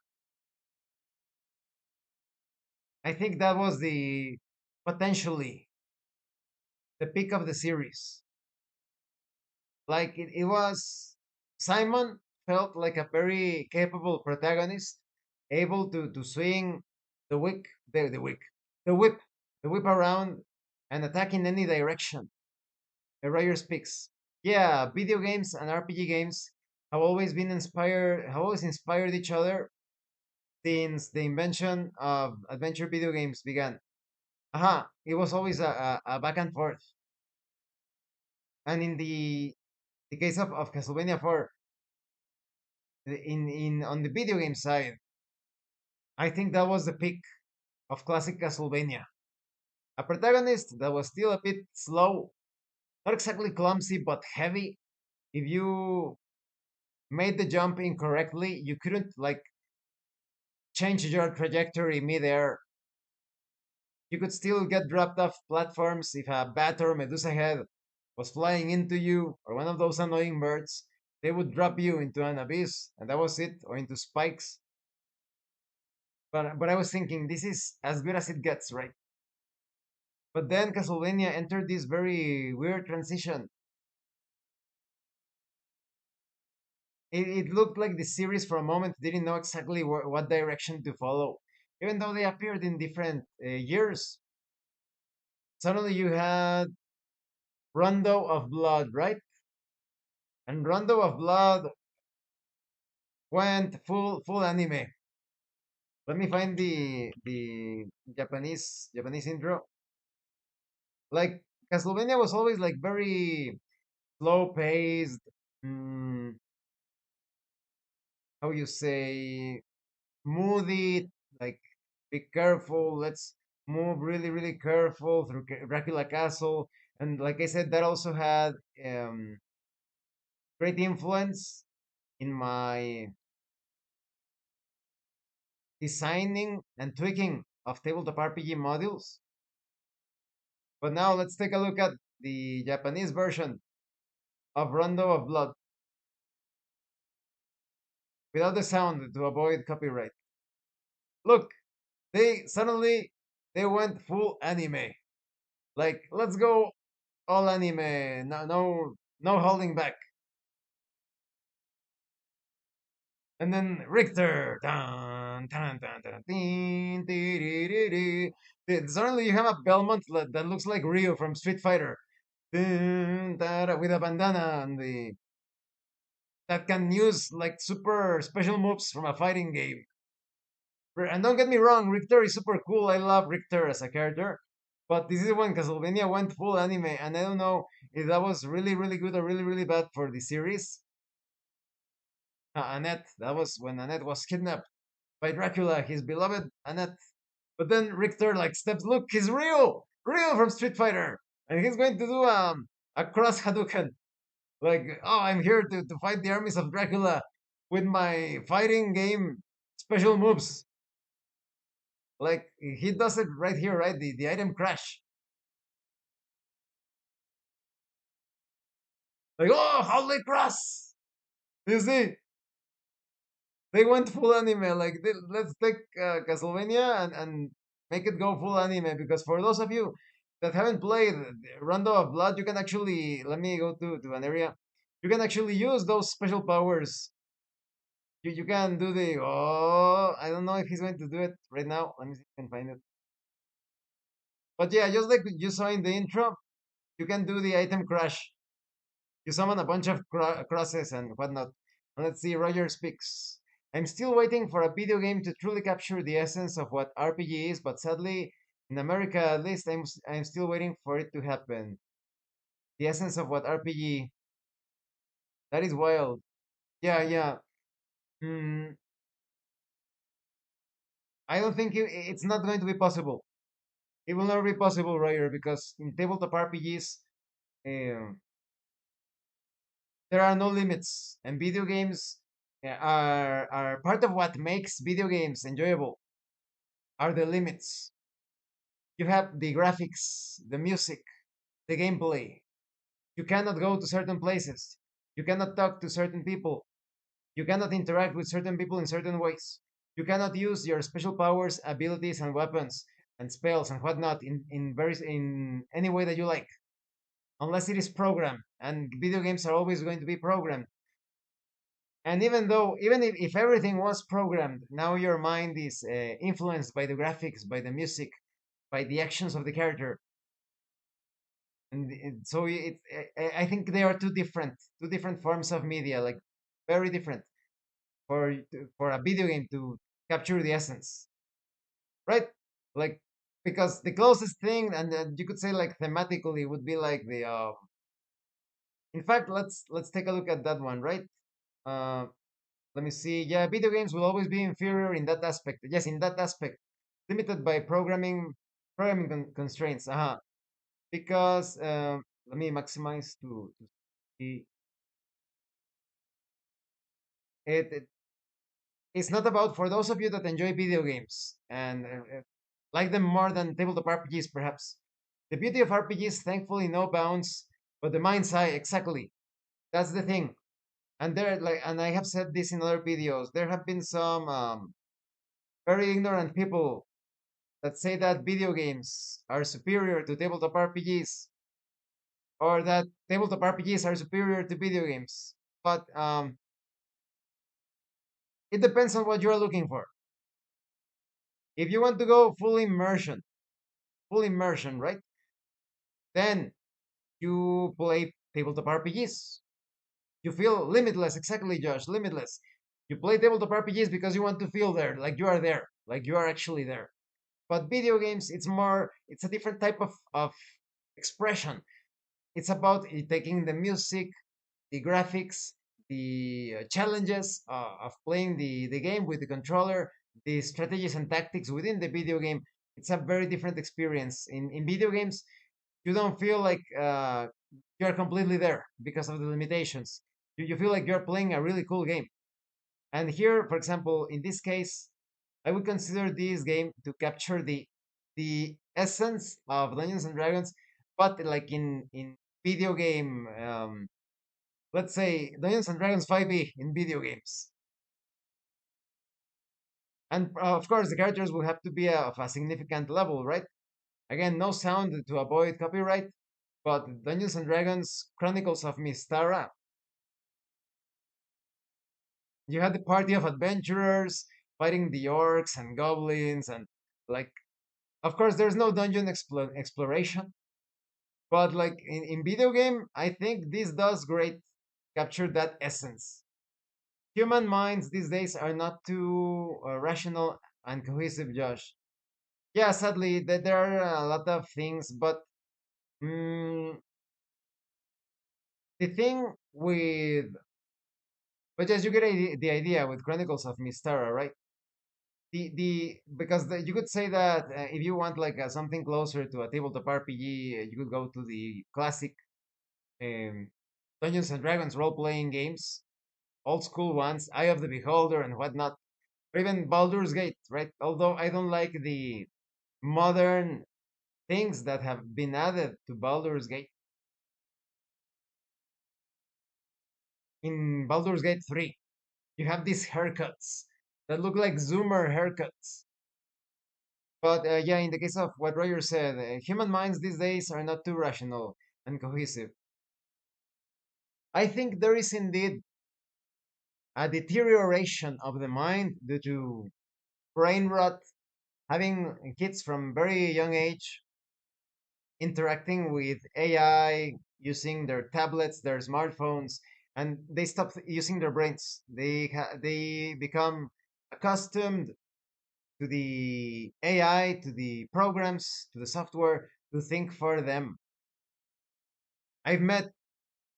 I think that was the potentially the peak of the series. Like it was Simon felt like a very capable protagonist, able to swing the wick the whip the whip around and attack in any direction. Roger speaks. Yeah, video games and RPG games have always inspired each other since the invention of adventure video games began. Aha, it was always a back and forth. And in the case of Castlevania 4, in on the video game side, I think that was the peak of classic Castlevania. A protagonist that was still a bit slow, not exactly clumsy, but heavy. If you made the jump incorrectly, you couldn't like change your trajectory midair. You could still get dropped off platforms if a bat or Medusa head was flying into you, or one of those annoying birds. They would drop you into an abyss, and that was it, or into spikes. But I was thinking, this is as good as it gets, right? But then Castlevania entered this very weird transition. It looked like the series for a moment didn't know exactly what direction to follow, even though they appeared in different years. Suddenly you had Rondo of Blood, right? And Rondo of Blood went full anime. Let me find the Japanese intro. Like Castlevania was always like very slow paced. Mm, how you say moody? Like be careful. Let's move really careful through Dracula Castle. And like I said, that also had um, great influence in my designing and tweaking of tabletop RPG modules. But now let's take a look at the Japanese version of Rondo of Blood without the sound to avoid copyright. Look, they went full anime. Like let's go all anime. No holding back. And then Richter. Dun, dun, dun, dun, ding, dee, dee, dee, dee. Suddenly you have a Belmont that looks like Ryu from Street Fighter. Dun, da, da, with a bandana and the that can use like super special moves from a fighting game. And don't get me wrong, Richter is super cool. I love Richter as a character. But this is when Castlevania went full anime, and I don't know if that was really good or really bad for the series. Annette, that was when Annette was kidnapped by Dracula, his beloved Annette. But then Richter like steps, look, he's Rio from Street Fighter, and he's going to do a cross Hadouken. Like, oh, I'm here to fight the armies of Dracula with my fighting game special moves. Like he does it right here, right? The item crash. Like, oh, holy cross! You see, they went full anime. Like, let's take Castlevania and make it go full anime. Because for those of you that haven't played Rondo of Blood, you can actually let me go to an area. You can actually use those special powers. You can do the oh, I don't know if he's going to do it right now. Let me see if I can find it. But yeah, just like you saw in the intro, you can do the item crash. You summon a bunch of crosses and whatnot. Let's see, Roger speaks. I'm still waiting for a video game to truly capture the essence of what RPG is, but sadly, in America at least, I'm still waiting for it to happen. The essence of what RPG. That is wild. Yeah. Hmm. I don't think it's not going to be possible. It will never be possible, Roger, because in tabletop RPGs, um, there are no limits, and video games are part of what makes video games enjoyable. Are the limits. You have the graphics, the music, the gameplay. You cannot go to certain places. You cannot talk to certain people. You cannot interact with certain people in certain ways. You cannot use your special powers, abilities, and weapons and spells and whatnot in any way that you like, unless it is programmed. And video games are always going to be programmed. And even if everything was programmed, now your mind is influenced by the graphics, by the music, by the actions of the character. and so I think they are two different forms of media, like very different for a video game to capture the essence, right? Like because the closest thing, and you could say like thematically, would be like the. In fact, let's take a look at that one, right? Uh, Let me see. Yeah, video games will always be inferior in that aspect. Yes, in that aspect, limited by programming constraints. Because let me maximize to see it. It's not about for those of you that enjoy video games and like them more than tabletop RPGs, perhaps. The beauty of RPGs, thankfully, no bounds, but the mind's eye. Exactly, that's the thing. And there, like, and I have said this in other videos. There have been some very ignorant people that say that video games are superior to tabletop RPGs, or that tabletop RPGs are superior to video games. But it depends on what you're looking for. If you want to go full immersion, right? Then you play tabletop RPGs. You feel limitless, exactly, Josh, limitless. You play tabletop RPGs because you want to feel there, like you are actually there. But video games, it's a different type of expression. It's about taking the music, the graphics, the challenges of playing the game with the controller, the strategies and tactics within the video game. It's a very different experience. In video games, you don't feel like you're completely there because of the limitations. You feel like you're playing a really cool game. And here, for example, in this case, I would consider this game to capture the essence of Dungeons and Dragons, but like in video game, let's say Dungeons and Dragons 5e in video games. And of course, the characters will have to be of a significant level, right? Again, no sound to avoid copyright, but Dungeons and Dragons Chronicles of Mystara, you had the party of adventurers fighting the orcs and goblins, and like, of course, there's no dungeon exploration, but like in video game, I think this does great capture that essence. Human minds these days are not too rational and cohesive, Josh. Yeah, sadly, there are a lot of things, but mm, the thing with, but yes, you get the idea with Chronicles of Mystara, right? The because you could say that if you want like something closer to a tabletop RPG, you could go to the classic um, Dungeons and Dragons role playing games, old school ones, Eye of the Beholder and whatnot, or even Baldur's Gate, right? Although I don't like the modern things that have been added to Baldur's Gate. In Baldur's Gate 3, you have these haircuts that look like Zoomer haircuts. But yeah, in the case of what Roger said, human minds these days are not too rational and cohesive. I think there is indeed a deterioration of the mind due to brain rot, having kids from very young age interacting with AI, using their tablets, their smartphones, and they stop using their brains. They become accustomed to the AI, to the programs, to the software to think for them. I've met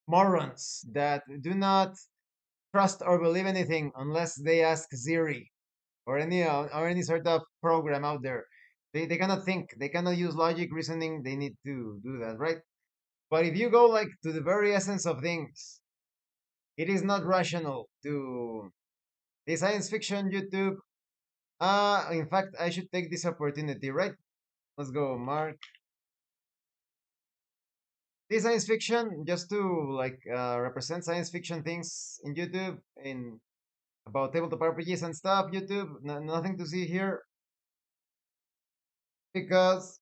morons that do not trust or believe anything unless they ask Siri or any sort of program out there. They cannot think. They cannot use logic, reasoning. They need to do that, right? But if you go like to the very essence of things, it is not rational to the science fiction YouTube. In fact, I should take this opportunity, right? Let's go, Mark. This science fiction, just to like represent science fiction things in YouTube in about tabletop RPGs and stuff. YouTube, nothing to see here because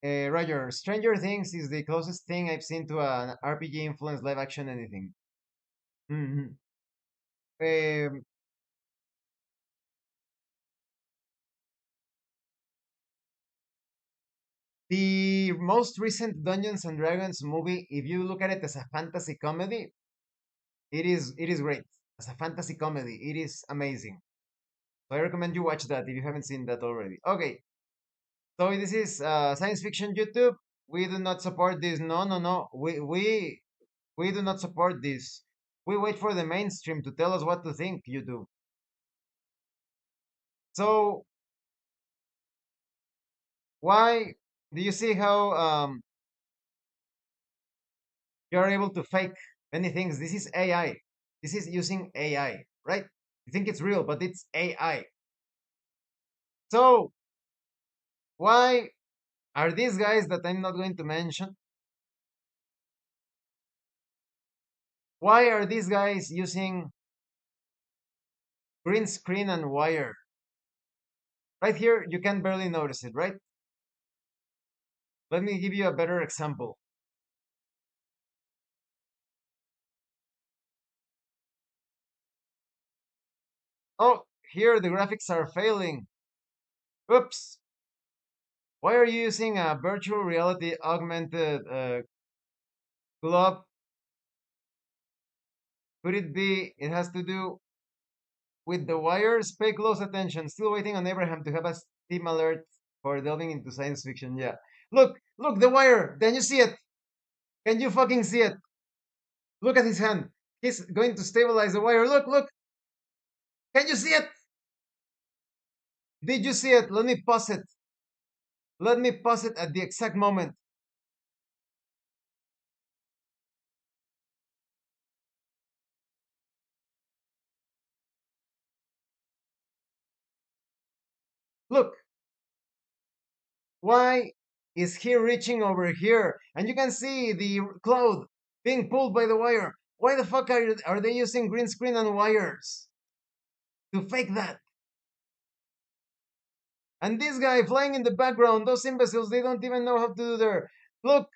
Roger, Stranger Things is the closest thing I've seen to an RPG influenced live action anything. Hmm. Um, The most recent Dungeons and Dragons movie, if you look at it as a fantasy comedy, it is great. As a fantasy comedy, it is amazing. So I recommend you watch that if you haven't seen that already. Okay, so this is science fiction YouTube. We do not support this. No, no, no. We do not support this. We wait for the mainstream to tell us what to think. YouTube. So why do you see how you are able to fake many things? This is AI. This is using AI, right? You think it's real, but it's AI. So why are these guys that I'm not going to mention? Why are these guys using green screen and wire? Right here, you can barely notice it, right? Let me give you a better example. Oh, here the graphics are failing. Oops. Why are you using a virtual reality augmented glove? Could it be it has to do with the wires? Pay close attention. Still waiting on Abraham to have a Steam alert for delving into science fiction. Yeah. Look, the wire. Can you see it? Can you fucking see it? Look at his hand. He's going to stabilize the wire. Look. Can you see it? Did you see it? Let me pause it. Let me pause it at the exact moment. Look, why is he reaching over here? And you can see the cloth being pulled by the wire. Why the fuck are they using green screen and wires to fake that? And this guy flying in the background, those imbeciles, they don't even know how to do their. Look,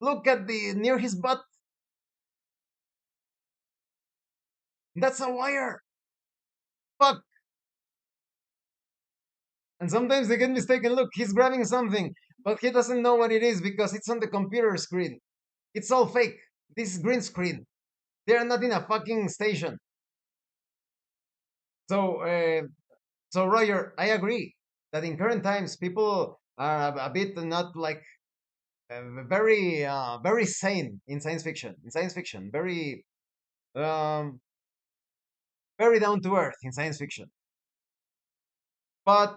look at the near his butt. That's a wire. Fuck. And sometimes they get mistaken. Look, he's grabbing something, but he doesn't know what it is because it's on the computer screen. It's all fake. This is green screen. They're not in a fucking station. So, so Roger, I agree that in current times people are a bit not like very sane in science fiction. In science fiction, um, very down to earth in science fiction. But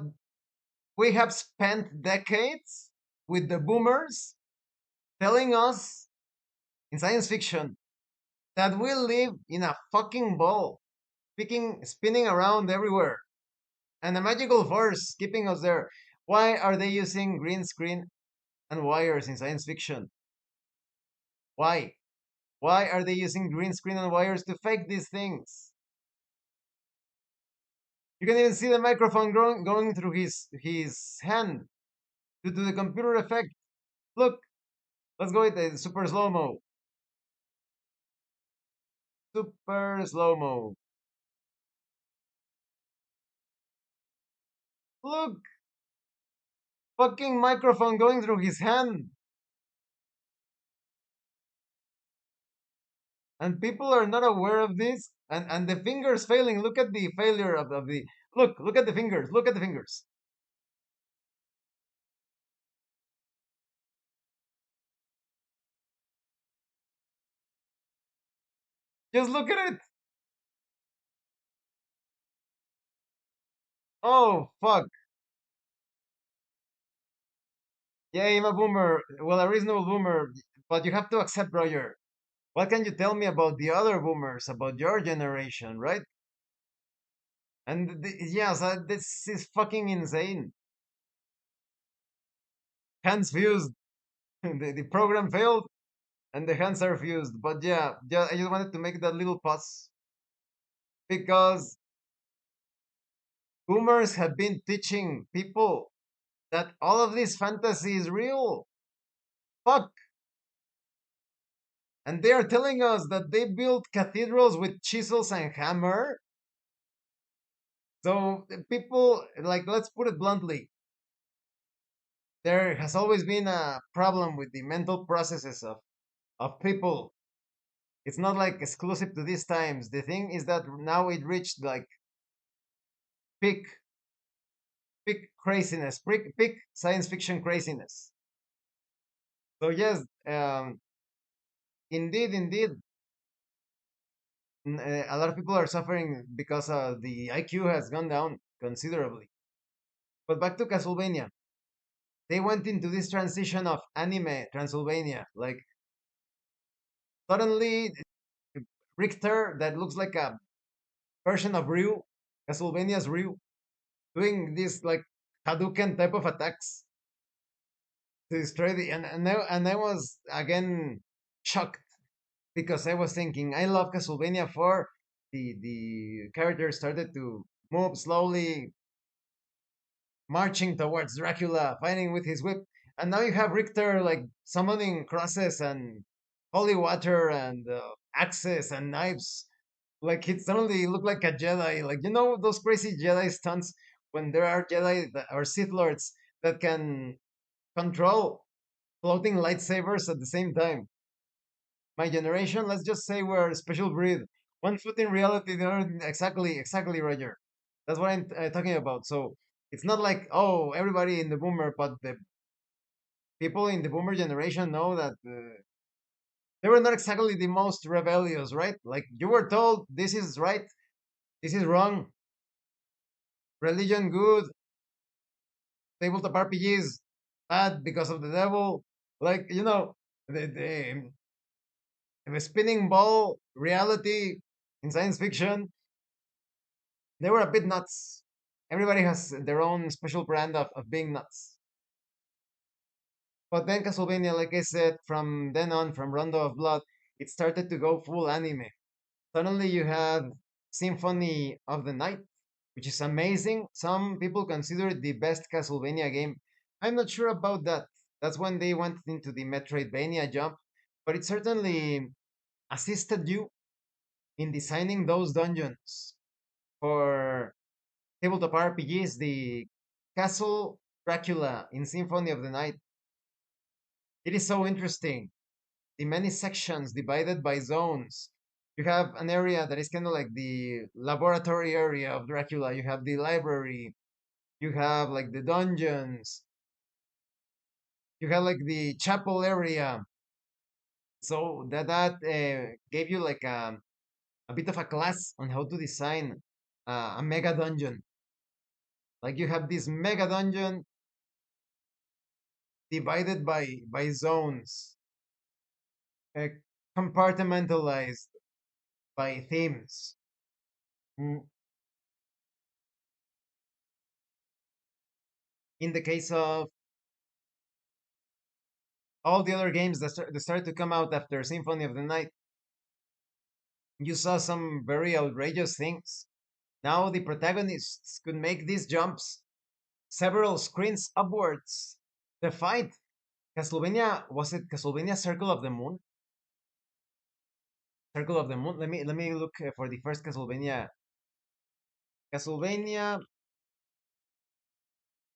we have spent decades with the boomers telling us in science fiction that we live in a fucking ball, spinning around everywhere, and a magical force keeping us there. Why are they using green screen and wires in science fiction? Why? Why are they using green screen and wires to fake these things? You can even see the microphone going through his hand due to the computer effect. Look, let's go with the super slow mo. Super slow mo. Look, fucking microphone going through his hand. And people are not aware of this. And the fingers failing. Look at the failure of the. Look at the fingers. Look at the fingers. Just look at it. Oh, fuck. Yeah, I'm a boomer. Well, a reasonable boomer. But you have to accept, Roger. What can you tell me about the other boomers, about your generation, right? And yes, this is fucking insane. Hands fused. The program failed and the hands are fused. But yeah, I just wanted to make that little pause because boomers have been teaching people that all of this fantasy is real. Fuck. And they are telling us that they built cathedrals with chisels and hammer. So people, like, let's put it bluntly, there has always been a problem with the mental processes of people. It's not like exclusive to these times. The thing is that now it reached like peak peak craziness, peak science fiction craziness. So yes, indeed, a lot of people are suffering because the IQ has gone down considerably. But back to Castlevania, they went into this transition of anime Transylvania. Like suddenly, Richter, that looks like a version of Ryu, Castlevania's Ryu, doing this like Hadouken type of attacks to destroy the. And I was again shocked because I was thinking I love Castlevania 4. The character started to move slowly, marching towards Dracula, fighting with his whip. And now you have Richter like summoning crosses and holy water and axes and knives. Like it suddenly looked like a Jedi. Like those crazy Jedi stunts when there are Jedi or Sith lords that can control floating lightsabers at the same time. My generation, let's just say we're a special breed. One foot in reality, the other exactly, Roger. That's what I'm talking about. So it's not like everybody in the boomer, but the people in the boomer generation know that they were not exactly the most rebellious, right? Like you were told this is right, this is wrong, religion good, tabletop RPGs bad because of the devil. Like the spinning ball reality in science fiction, they were a bit nuts. Everybody has their own special brand of being nuts. But then Castlevania, like I said, from then on, from Rondo of Blood, it started to go full anime. Suddenly you have Symphony of the Night, which is amazing. Some people consider it the best Castlevania game. I'm not sure about that. That's when they went into the Metroidvania jump, but it certainly assisted you in designing those dungeons for tabletop RPGs. The Castle Dracula in Symphony of the Night. It is so interesting. The many sections divided by zones. You have an area that is kind of like the laboratory area of Dracula. You have the library. You have like the dungeons. You have like the chapel area. So that gave you like a bit of a class on how to design a mega dungeon. Like you have this mega dungeon divided by zones, uh, compartmentalized by themes. Mm, In the case of all the other games that started to come out after Symphony of the Night, you saw some very outrageous things. Now the protagonists could make these jumps several screens upwards. The fight, Castlevania, was it Castlevania Circle of the Moon? Circle of the Moon. Let me look for the first Castlevania. Castlevania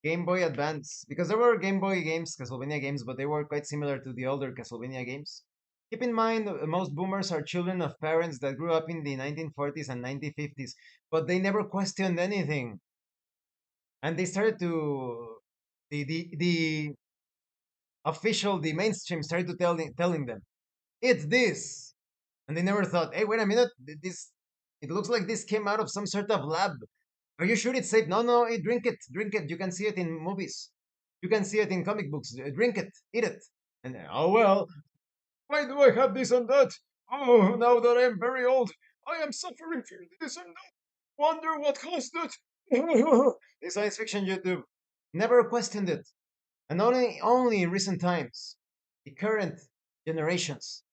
Game Boy Advance, because there were Game Boy games, Castlevania games, but they were quite similar to the older Castlevania games. Keep in mind, most boomers are children of parents that grew up in the 1940s and 1950s, but they never questioned anything. And they started to, the official, the mainstream started to telling them, it's this. And they never thought, hey, wait a minute, it looks like this came out of some sort of lab. Are you sure it's safe? No, no, drink it, drink it. You can see it in movies. You can see it in comic books. Drink it, eat it. And oh well, why do I have this and that? Oh, now that I'm very old, I am suffering from this and that. Wonder what caused it. The science fiction YouTube never questioned it, and only in recent times, the current generations,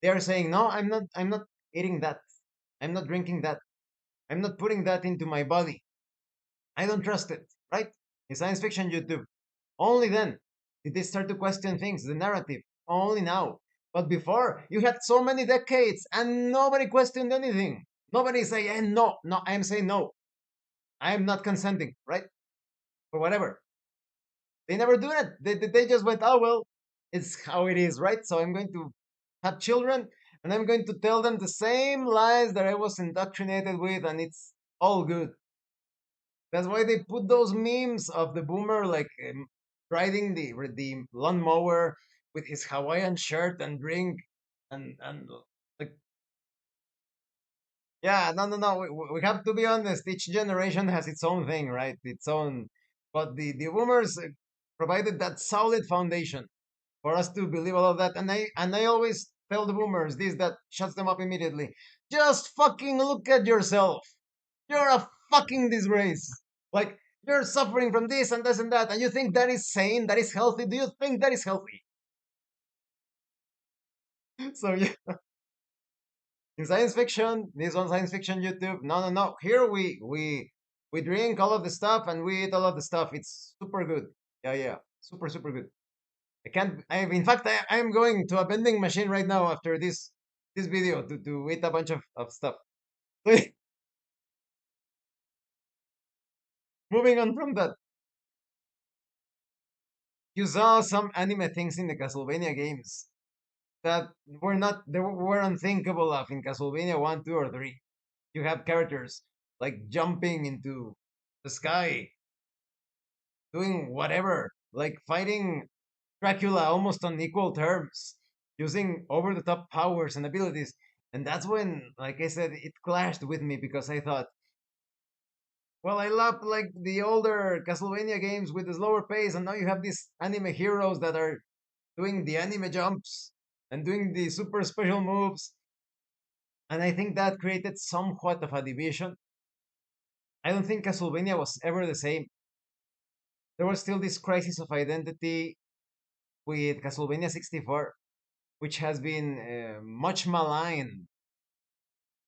they are saying, no, I'm not eating that. I'm not drinking that. I'm not putting that into my body. I don't trust it, right? In science fiction YouTube. Only then did they start to question things, the narrative. Only now. But before, you had so many decades and nobody questioned anything. Nobody say, no, no, I'm saying no. I'm not consenting, right? For whatever. They never do it. They just went, oh well, it's how it is, right? So I'm going to have children, and I'm going to tell them the same lies that I was indoctrinated with, and it's all good. That's why they put those memes of the boomer like riding the lawnmower with his Hawaiian shirt and drink, and like, yeah, no, no, no. We have to be honest. Each generation has its own thing, right? Its own. But the boomers provided that solid foundation for us to believe all of that. And I always tell the boomers this that shuts them up immediately. Just fucking look at yourself. You're a fucking disgrace. Like you're suffering from this and this and that, and you think that is sane, that is healthy. Do you think that is healthy? So yeah, in science fiction, this on science fiction YouTube. No, no, no. Here we drink all of the stuff and we eat all of the stuff. It's super good. Yeah, yeah, super super good. I can't. In fact, I am going to a vending machine right now after this video to eat a bunch of stuff. Moving on from that, you saw some anime things in the Castlevania games that were not they were unthinkable of in Castlevania 1, 2, or 3. You have characters like jumping into the sky, doing whatever, like fighting Dracula almost on equal terms, using over the top powers and abilities. And that's when, like I said, it clashed with me because I thought, well, I love like the older Castlevania games with the slower pace, and now you have these anime heroes that are doing the anime jumps and doing the super special moves. And I think that created somewhat of a division. I don't think Castlevania was ever the same. There was still this crisis of identity with Castlevania 64, which has been much maligned,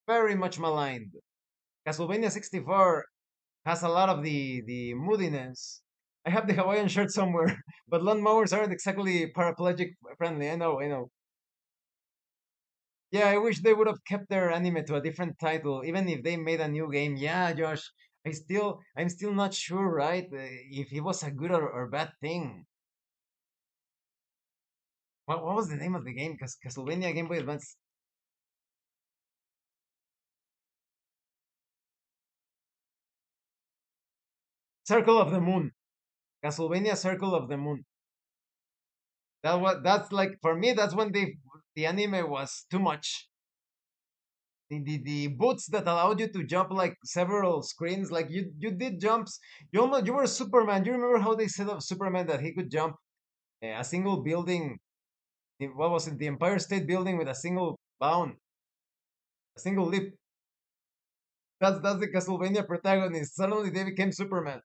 very much maligned. Castlevania 64 has a lot of the moodiness. I have the Hawaiian shirt somewhere, but lawnmowers aren't exactly paraplegic friendly. I know. Yeah, I wish they would have kept their anime to a different title, even if they made a new game. Yeah, Josh, I'm still not sure, right? If it was a good or bad thing. What was the name of the game? Because Castlevania Game Boy Advance Circle of the Moon. Castlevania Circle of the Moon. That's like for me. That's when the anime was too much. The boots that allowed you to jump like several screens, like you did jumps. You were Superman. You remember how they said of Superman that he could jump a single building? What was it? The Empire State Building with a single bound, a single leap. That's the Castlevania protagonist. Suddenly they became Superman.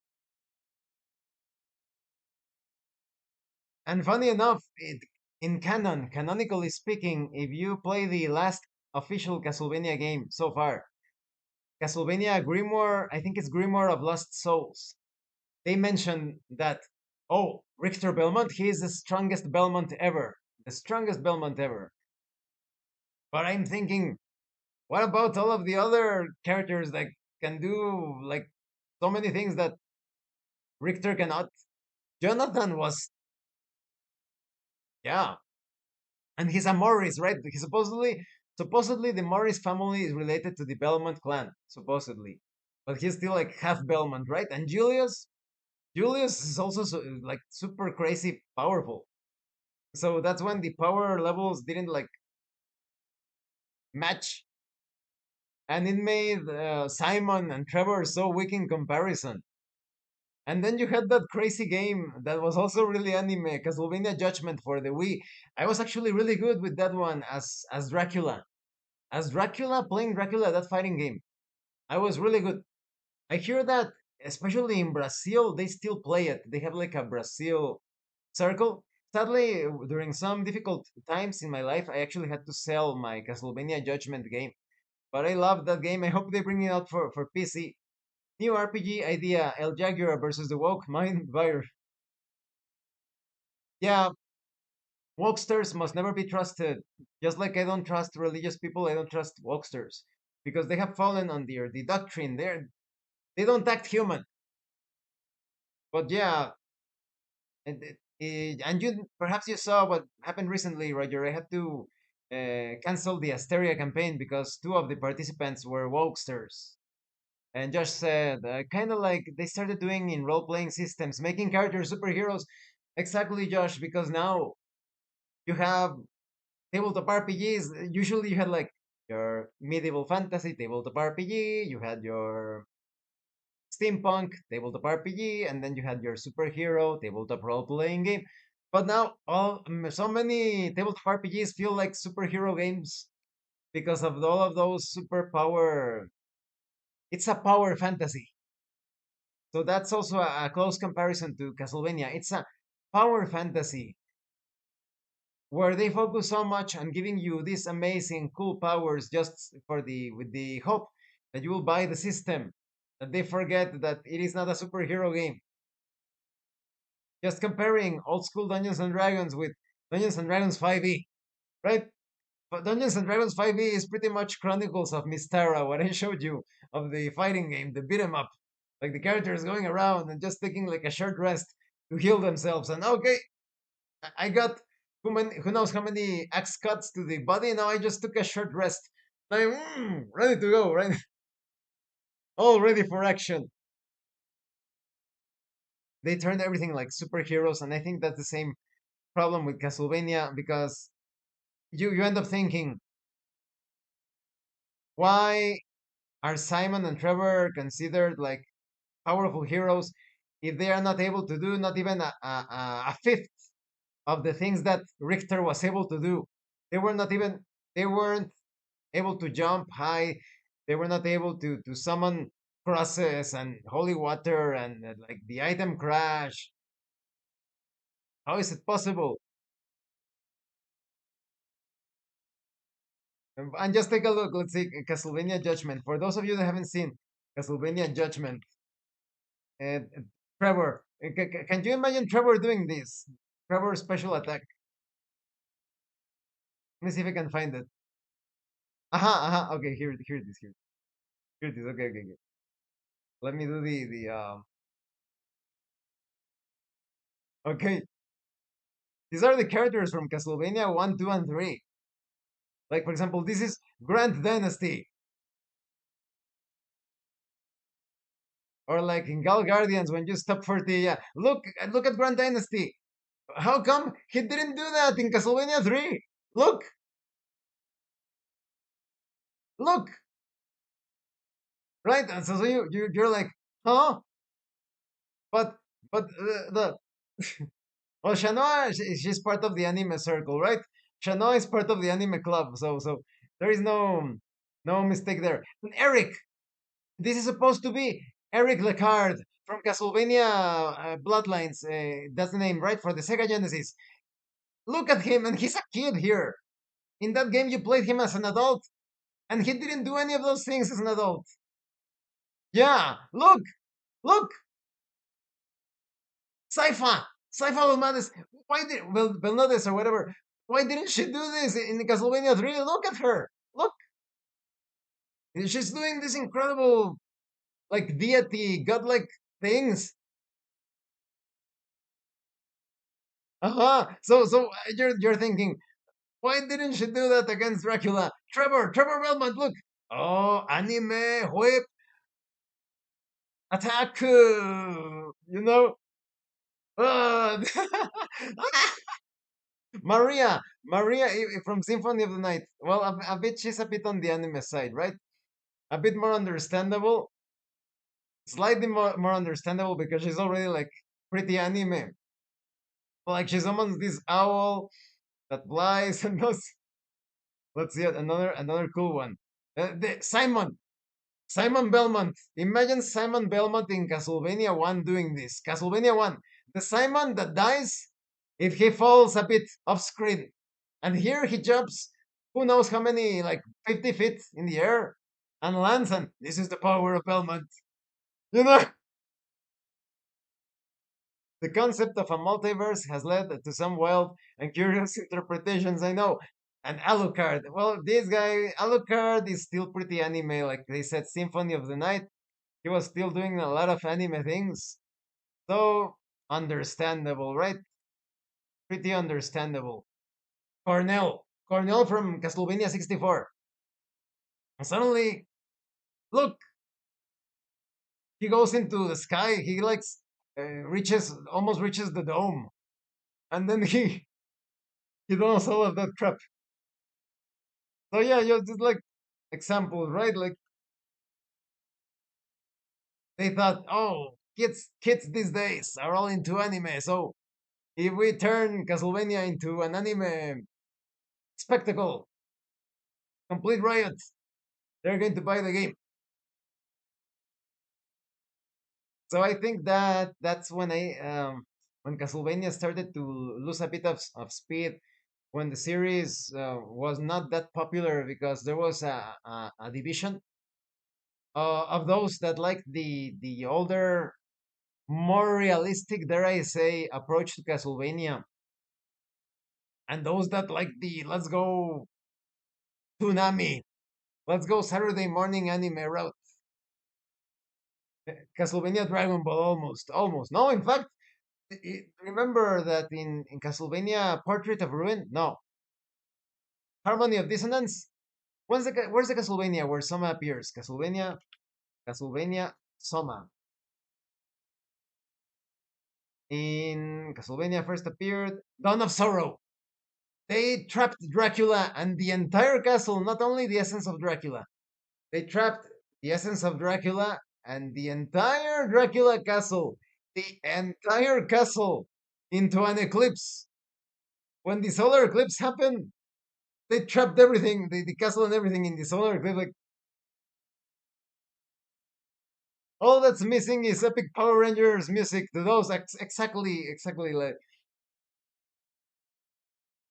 And funny enough, in canon, canonically speaking, if you play the last official Castlevania game so far, Castlevania Grimoire, I think it's Grimoire of Lost Souls, they mention that, oh, Richter Belmont, he is the strongest Belmont ever. The strongest Belmont ever. But I'm thinking, what about all of the other characters that can do like so many things that Richter cannot? Jonathan was, yeah, and he's a Morris, right? He supposedly the Morris family is related to the Belmont clan, supposedly, but he's still like half Belmont, right? And Julius is also like super crazy powerful. So that's when the power levels didn't like match, and it made Simon and Trevor so weak in comparison. And then you had that crazy game that was also really anime, Castlevania Judgment for the Wii. I was actually really good with that one as Dracula. As Dracula, playing Dracula, that fighting game. I was really good. I hear that, especially in Brazil, they still play it. They have like a Brazil circle. Sadly, during some difficult times in my life, I actually had to sell my Castlevania Judgment game. But I love that game. I hope they bring it out for PC. New RPG idea: El Jaguar versus the Woke Mind Virus. Yeah, wokesters must never be trusted. Just like I don't trust religious people, I don't trust wokesters because they have fallen under the doctrine. They don't act human. But yeah, And you perhaps you saw what happened recently, Roger. I had to cancel the Asteria campaign because two of the participants were wokesters. And Josh said, kind of like they started doing in role playing systems, making characters superheroes. Exactly, Josh, because now you have tabletop RPGs. Usually you had like your medieval fantasy tabletop RPG, you had your steampunk tabletop RPG, and then you had your superhero tabletop role playing game. But now so many tabletop RPGs feel like superhero games because of all of those superpower. It's a power fantasy. So that's also a close comparison to Castlevania. It's a power fantasy where they focus so much on giving you these amazing, cool powers just for the with the hope that you will buy the system. That they forget that it is not a superhero game. Just comparing old school Dungeons and Dragons with Dungeons and Dragons 5e, right? But Dungeons and Dragons 5e is pretty much Chronicles of Mystara, what I showed you of the fighting game, the beat 'em up. Like the characters going around and just taking like a short rest to heal themselves. And okay, I got who knows how many axe cuts to the body. Now I just took a short rest. I'm ready to go, right? All ready for action. They turned everything like superheroes, and I think that's the same problem with Castlevania because you end up thinking, why are Simon and Trevor considered like powerful heroes if they are not able to do not even a fifth of the things that Richter was able to do? They were not even they weren't able to jump high. They were not able to summon crosses and holy water and like the item crash. How is it possible? And just take a look. Let's see Castlevania Judgment. For those of you that haven't seen Castlevania Judgment, uh, Trevor, can you imagine Trevor doing this? Trevor special attack. Let me see if I can find it. Aha, aha. Okay, here it is. Here it is. Okay, okay, okay. Let me do the. Okay, these are the characters from Castlevania 1, 2, and 3. Like, for example, this is Grand Dynasty. Or like in Gal Guardians, when you stop for the look at Grand Dynasty. How come he didn't do that in Castlevania 3? Look, look, right? And so you're like, huh? But the well, Shanoa she's part of the anime circle, right? Shanoa is part of the anime club, so there is no mistake there. And Eric, this is supposed to be Eric Lecard from Castlevania Bloodlines. That's the name, right? For the Sega Genesis. Look at him, and he's a kid here. In that game, you played him as an adult, and he didn't do any of those things as an adult. Yeah, look, Saifa, Saifa Belmades. Why did Belnades or whatever? Why didn't she do this in Castlevania 3? Look at her. Look, she's doing this incredible, like deity, godlike things. So you're thinking, why didn't she do that against Dracula? Trevor Belmont, look. Oh, anime whip attack. You know. Uh, Maria from Symphony of the Night. Well, a bit. She's a bit on the anime side, right? A bit more understandable, slightly more understandable because she's already like pretty anime. Like she summons this owl that flies and goes. Let's see another cool one. Simon Belmont. Imagine Simon Belmont in Castlevania 1 doing this. Castlevania 1. The Simon that dies if he falls a bit off screen. And here he jumps who knows how many, like 50 feet in the air and lands. And this is the power of Belmont. You know, the concept of a multiverse has led to some wild and curious interpretations, I know. And Alucard. Well, this guy, Alucard, is still pretty anime. Like they said, Symphony of the Night. He was still doing a lot of anime things. So understandable, right? Pretty understandable. Cornell from Castlevania 64. And suddenly, look, he goes into the sky. He likes reaches almost reaches the dome, and then he does all of that crap. So yeah, just like examples, right? Like they thought, oh, kids these days are all into anime, so if we turn Castlevania into an anime spectacle, complete riot, they're going to buy the game. So I think that that's when Castlevania started to lose a bit of speed, when the series was not that popular because there was a division of those that liked the older, more realistic, dare I say, approach to Castlevania, and those that like the let's go tsunami, let's go Saturday morning anime route. Castlevania Dragon Ball almost. No, in fact, remember that in Castlevania Portrait of Ruin? No, Harmony of Dissonance. Where's the Castlevania where Soma appears? Castlevania Soma. In Castlevania first appeared Dawn of Sorrow. They trapped Dracula and the entire castle, not only the essence of Dracula. They trapped the essence of Dracula and the entire Dracula castle, the entire castle, into an eclipse. When the solar eclipse happened, they trapped everything, the castle and everything in the solar eclipse. Like, all that's missing is epic Power Rangers music to those exactly like.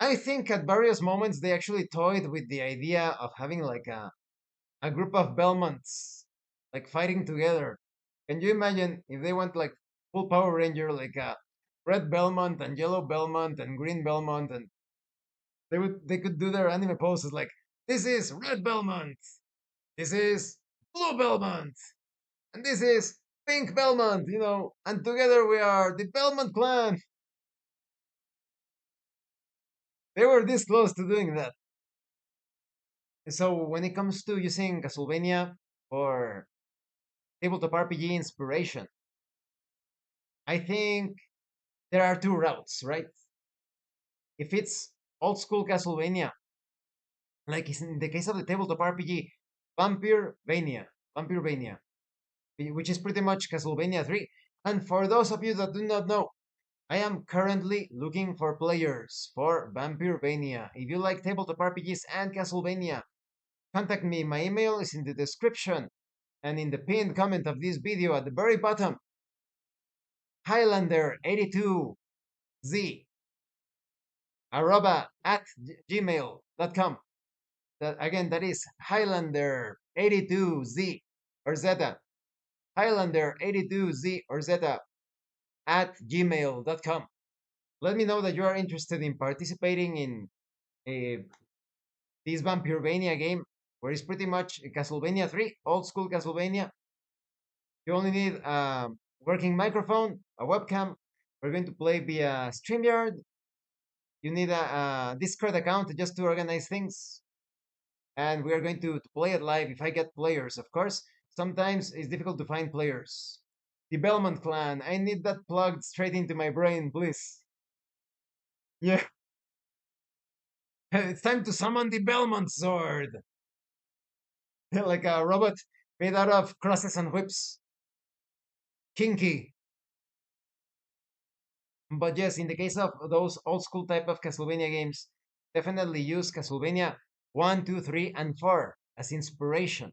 I think at various moments they actually toyed with the idea of having like a group of Belmonts like fighting together. Can you imagine if they went like full Power Ranger, like a red Belmont and yellow Belmont and green Belmont, and they could do their anime poses like this is red Belmont, this is blue Belmont, and this is pink Belmont, and together we are the Belmont clan. They were this close to doing that. So when it comes to using Castlevania for tabletop RPG inspiration, I think there are two routes, right? If it's old school Castlevania, like in the case of the tabletop RPG, Vampirevania, which is pretty much Castlevania 3. And for those of you that do not know, I am currently looking for players for Vampirevania. If you like tabletop RPGs and Castlevania, contact me. My email is in the description and in the pinned comment of this video at the very bottom. Highlander82z arroba at gmail.com. That is Highlander82z or Zeta. Highlander82z or Zeta at gmail.com. Let me know that you are interested in participating in uh, this Vampirevania game, where it's pretty much Castlevania 3, old school Castlevania. You only need a working microphone, a webcam. We're going to play via StreamYard. You need a Discord account just to organize things. And we are going to play it live if I get players, of course. Sometimes it's difficult to find players. The Belmont clan. I need that plugged straight into my brain, please. Yeah. It's time to summon the Belmont sword. Like a robot made out of crosses and whips. Kinky. But yes, in the case of those old school type of Castlevania games, definitely use Castlevania 1, 2, 3, and 4 as inspiration.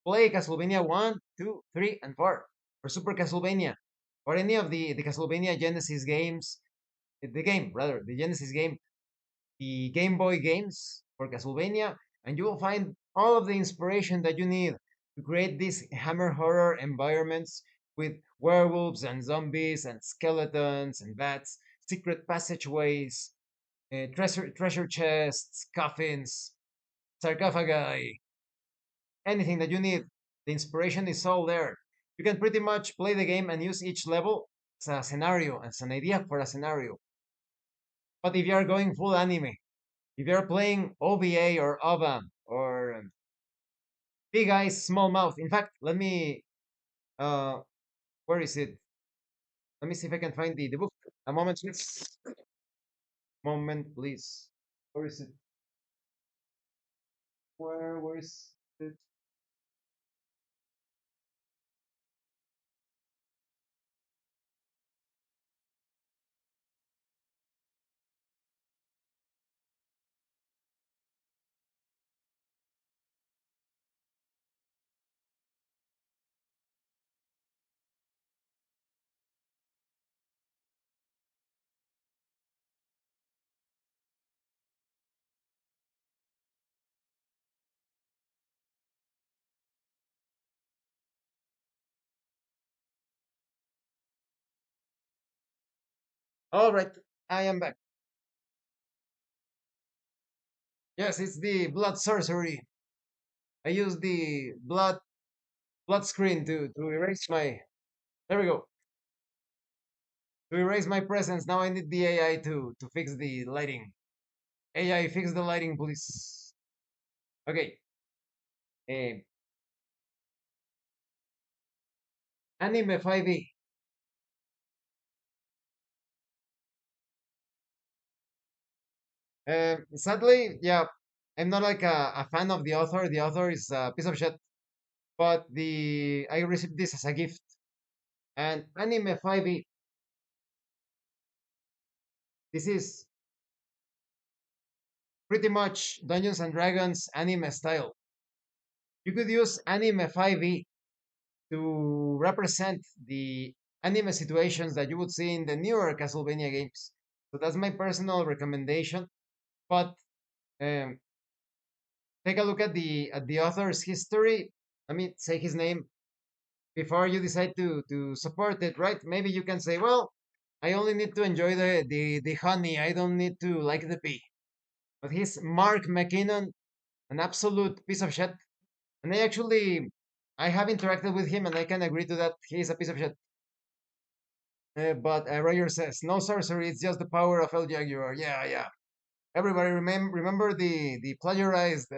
Play Castlevania 1, 2, 3, and 4, or Super Castlevania, or any of the Castlevania Genesis games, the Genesis game, the Game Boy games for Castlevania, and you will find all of the inspiration that you need to create these hammer horror environments with werewolves and zombies and skeletons and bats, secret passageways, treasure chests, coffins, sarcophagi, anything that you need. The inspiration is all there. You can pretty much play the game and use each level as a scenario, as an idea for a scenario. But if you are going full anime, if you're playing OVA or OVA or Big Eyes, Small Mouth. In fact, let me uh where is it? Let me see if I can find the book. A moment, please. Moment, please. Where is it? Where is it? All right, I am back. Yes, it's the blood sorcery. I use the blood screen to erase my. There we go. To erase my presence. Now I need the AI to fix the lighting. AI, fix the lighting, please. Okay. Uh, Anime 5e. Sadly, yeah, I'm not like a fan of the author. The author is a piece of shit. But the I received this as a gift. And Anime 5e. This is pretty much Dungeons and Dragons anime style. You could use Anime 5e to represent the anime situations that you would see in the newer Castlevania games. So that's my personal recommendation. But um, take a look at the author's history. Let me say his name before you decide to support it, right? Maybe you can say, well, I only need to enjoy the honey. I don't need to like the bee. But he's Mark McKinnon, an absolute piece of shit. And I have interacted with him, and I can agree to that. He's a piece of shit. But Roger says, no sorcery, it's just the power of El Jaguar. Yeah, yeah. Everybody remember the plagiarized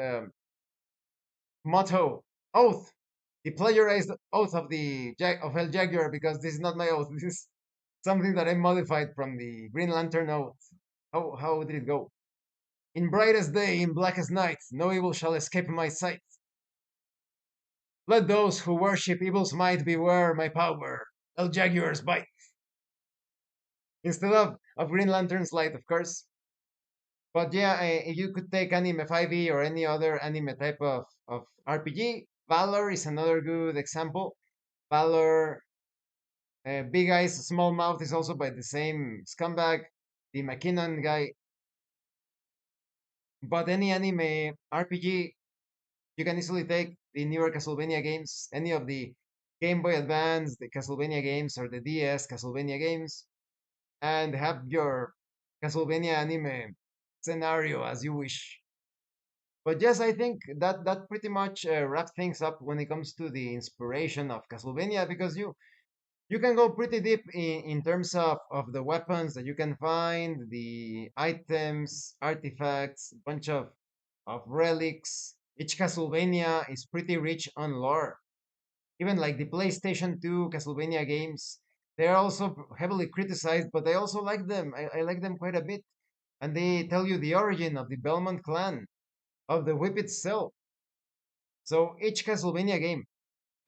motto, oath, the plagiarized oath of of El Jaguar, because this is not my oath. This is something that I modified from the Green Lantern oath. How did it go? In brightest day, in blackest night, no evil shall escape my sight. Let those who worship evil's might beware my power. El Jaguar's bite. Instead of Green Lantern's light, of course. But yeah, you could take Anime 5e or any other anime type of RPG. Valor is another good example. Valor, Big Eyes, Small Mouth is also by the same scumbag, the McKinnon guy. But any anime RPG, you can easily take the newer Castlevania games, any of the Game Boy Advance, the Castlevania games, or the DS Castlevania games, and have your Castlevania anime scenario as you wish. But yes, I think that pretty much wraps things up when it comes to the inspiration of Castlevania, because you can go pretty deep in terms of the weapons that you can find, the items, artifacts, bunch of relics. Each Castlevania is pretty rich on lore. Even like the PlayStation 2 Castlevania games, they're also heavily criticized, but I also like them. I like them quite a bit. And they tell you the origin of the Belmont clan, of the whip itself. So each Castlevania game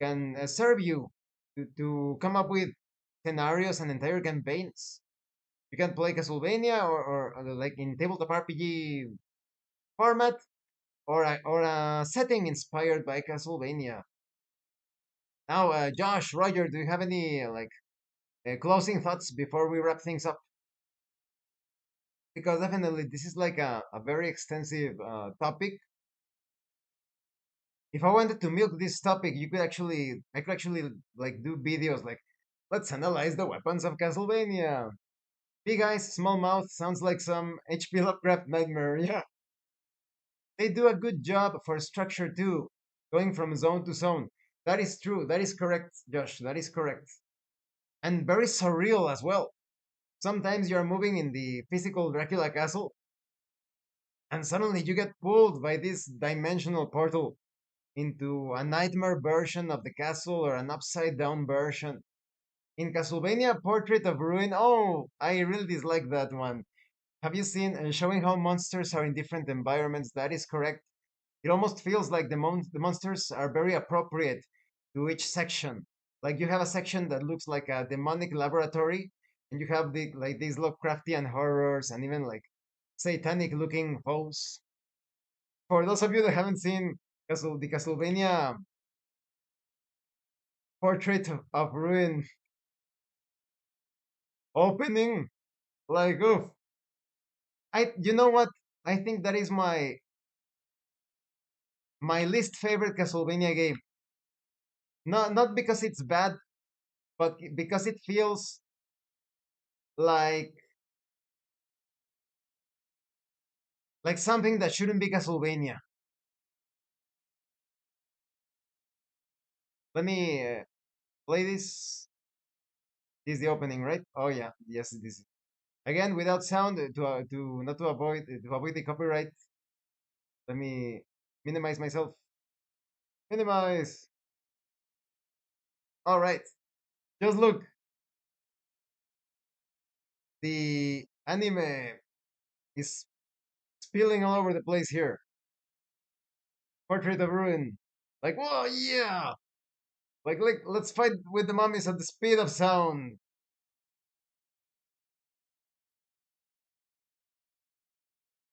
can serve you to come up with scenarios and entire campaigns. You can play Castlevania or like in tabletop RPG format, or a setting inspired by Castlevania. Now, Josh, Roger, do you have any closing thoughts before we wrap things up? Because definitely this is like a very extensive topic. If I wanted to milk this topic, I could actually like do videos like, let's analyze the weapons of Castlevania. Big eyes, small mouth sounds like some HP Lovecraft nightmare. Yeah, they do a good job for structure too, going from zone to zone. That is true. That is correct, Josh. That is correct. and very surreal as well. Sometimes you're moving in the physical Dracula castle, and suddenly you get pulled by this dimensional portal into a nightmare version of the castle or an upside down version. In Castlevania Portrait of Ruin, oh, I really dislike that one. Have you seen showing how monsters are in different environments? That is correct. It almost feels like the monsters are very appropriate to each section. Like you have a section that looks like a demonic laboratory, and you have these Lovecraftian horrors and even like satanic looking foes. For those of you that haven't seen the Castlevania Portrait of Ruin opening, like oof, you know what? I think that is my least favorite Castlevania game. Not because it's bad, but because it feels like something that shouldn't be Castlevania. Let me play this. This is the opening, right? Oh yeah, yes, this is. Again without sound to not to avoid the copyright. Let me minimize myself. Minimize. All right, just look. The anime is spilling all over the place here. Portrait of Ruin. Like, whoa, yeah! Like, let's fight with the mummies at the speed of sound.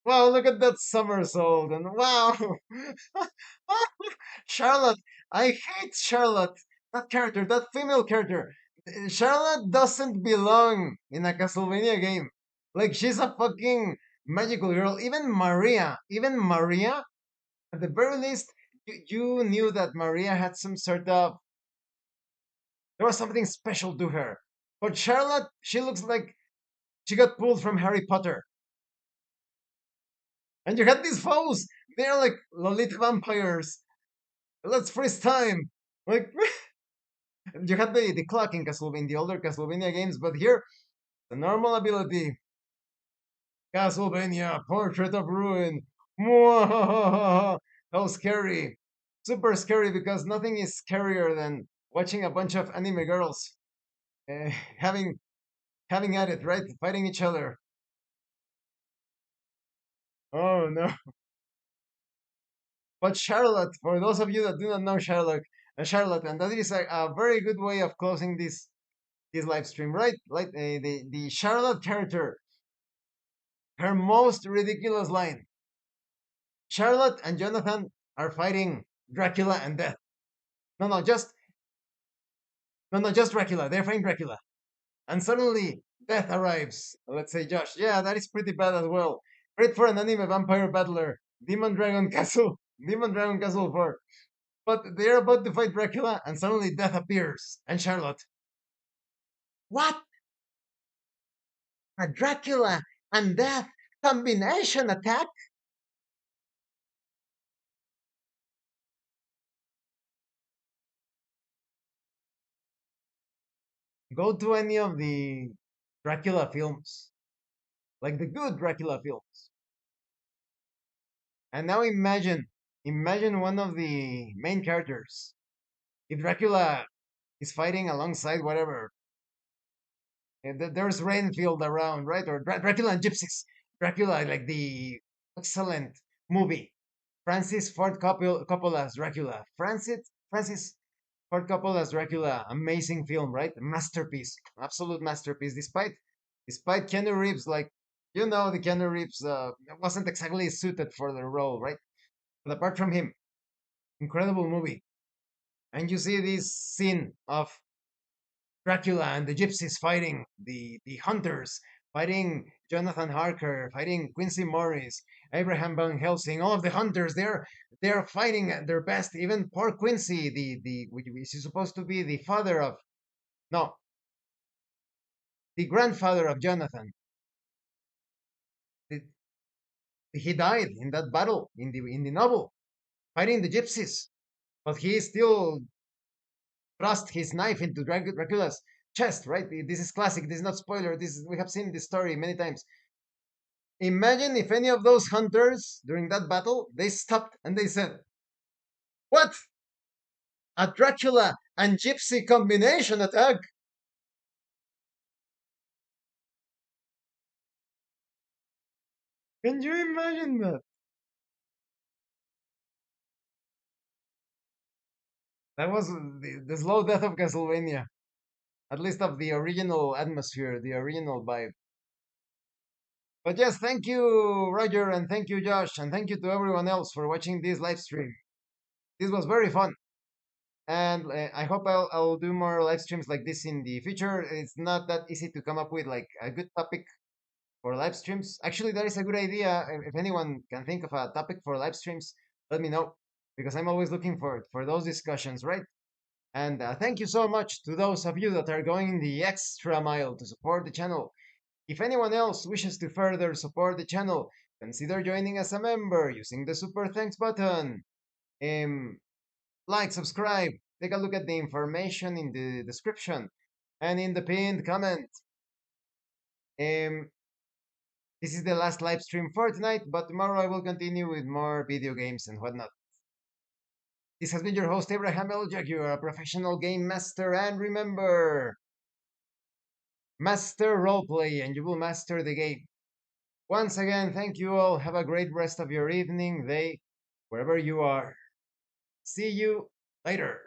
Wow, look at that somersault, and wow! Charlotte, I hate Charlotte. That character, that female character. Charlotte doesn't belong in a Castlevania game. Like, she's a fucking magical girl. Even Maria, at the very least, you knew that Maria had some sort of, there was something special to her. But Charlotte, she looks like she got pulled from Harry Potter. And you had these foes. They're like Lolita vampires. Let's freeze time. Like you had the clock in Castlevania, the older Castlevania games, but here the normal ability. Castlevania, Portrait of Ruin. Mwahaha. How scary. Super scary because nothing is scarier than watching a bunch of anime girls uh, having having at it, right? Fighting each other. Oh no. But Charlotte, for those of you that do not know Charlotte, and that is a very good way of closing this live stream, right? Like the Charlotte character, her most ridiculous line. Charlotte and Jonathan are fighting Dracula and death. No, no, just just Dracula. They're fighting Dracula, and suddenly death arrives. Let's say Josh. Yeah, that is pretty bad as well. Great for an anime vampire battler. Demon Dragon Castle. Demon Dragon Castle 4. But they're about to fight Dracula, and suddenly death appears. And Charlotte, what? A Dracula and death combination attack? Go to any of the Dracula films, like the good Dracula films. And now imagine one of the main characters. If Dracula is fighting alongside whatever, there's Renfield around, right? Or Dracula and Gypsies. Dracula, like the excellent movie. Francis Ford Coppola's Dracula. Francis Ford Coppola's Dracula. Amazing film, right? Masterpiece. Absolute masterpiece. Despite Keanu Reeves, like, the Keanu Reeves wasn't exactly suited for the role, right? But apart from him, incredible movie. And you see this scene of Dracula and the gypsies fighting the hunters, fighting Jonathan Harker, fighting Quincy Morris, Abraham Van Helsing, all of the hunters. They're fighting at their best. Even poor Quincy, the which is supposed to be the father of, no, the grandfather of Jonathan. The, he died in that battle in the novel, fighting the gypsies. But he still thrust his knife into Dracula's. chest, right? This is classic. This is not spoiler. We have seen this story many times. Imagine if any of those hunters during that battle they stopped and they said, "What? A Dracula and Gypsy combination attack?" Can you imagine that? That was the slow death of Castlevania, at least of the original atmosphere, the original vibe. But yes, thank you, Roger, and thank you, Josh, and thank you to everyone else for watching this live stream. This was very fun, and I hope I'll do more live streams like this in the future. It's not that easy to come up with like a good topic for live streams. Actually, that is a good idea. If anyone can think of a topic for live streams, let me know because I'm always looking for those discussions, right? And thank you so much to those of you that are going the extra mile to support the channel. If anyone else wishes to further support the channel, consider joining as a member using the super thanks button. Um, like, subscribe, take a look at the information in the description and in the pinned comment. Um, this is the last live stream for tonight, but tomorrow I will continue with more video games and whatnot. This has been your host, Abraham Eljak. You are a professional game master, and remember, master roleplay and you will master the game. Once again, thank you all. Have a great rest of your evening, day, wherever you are. See you later.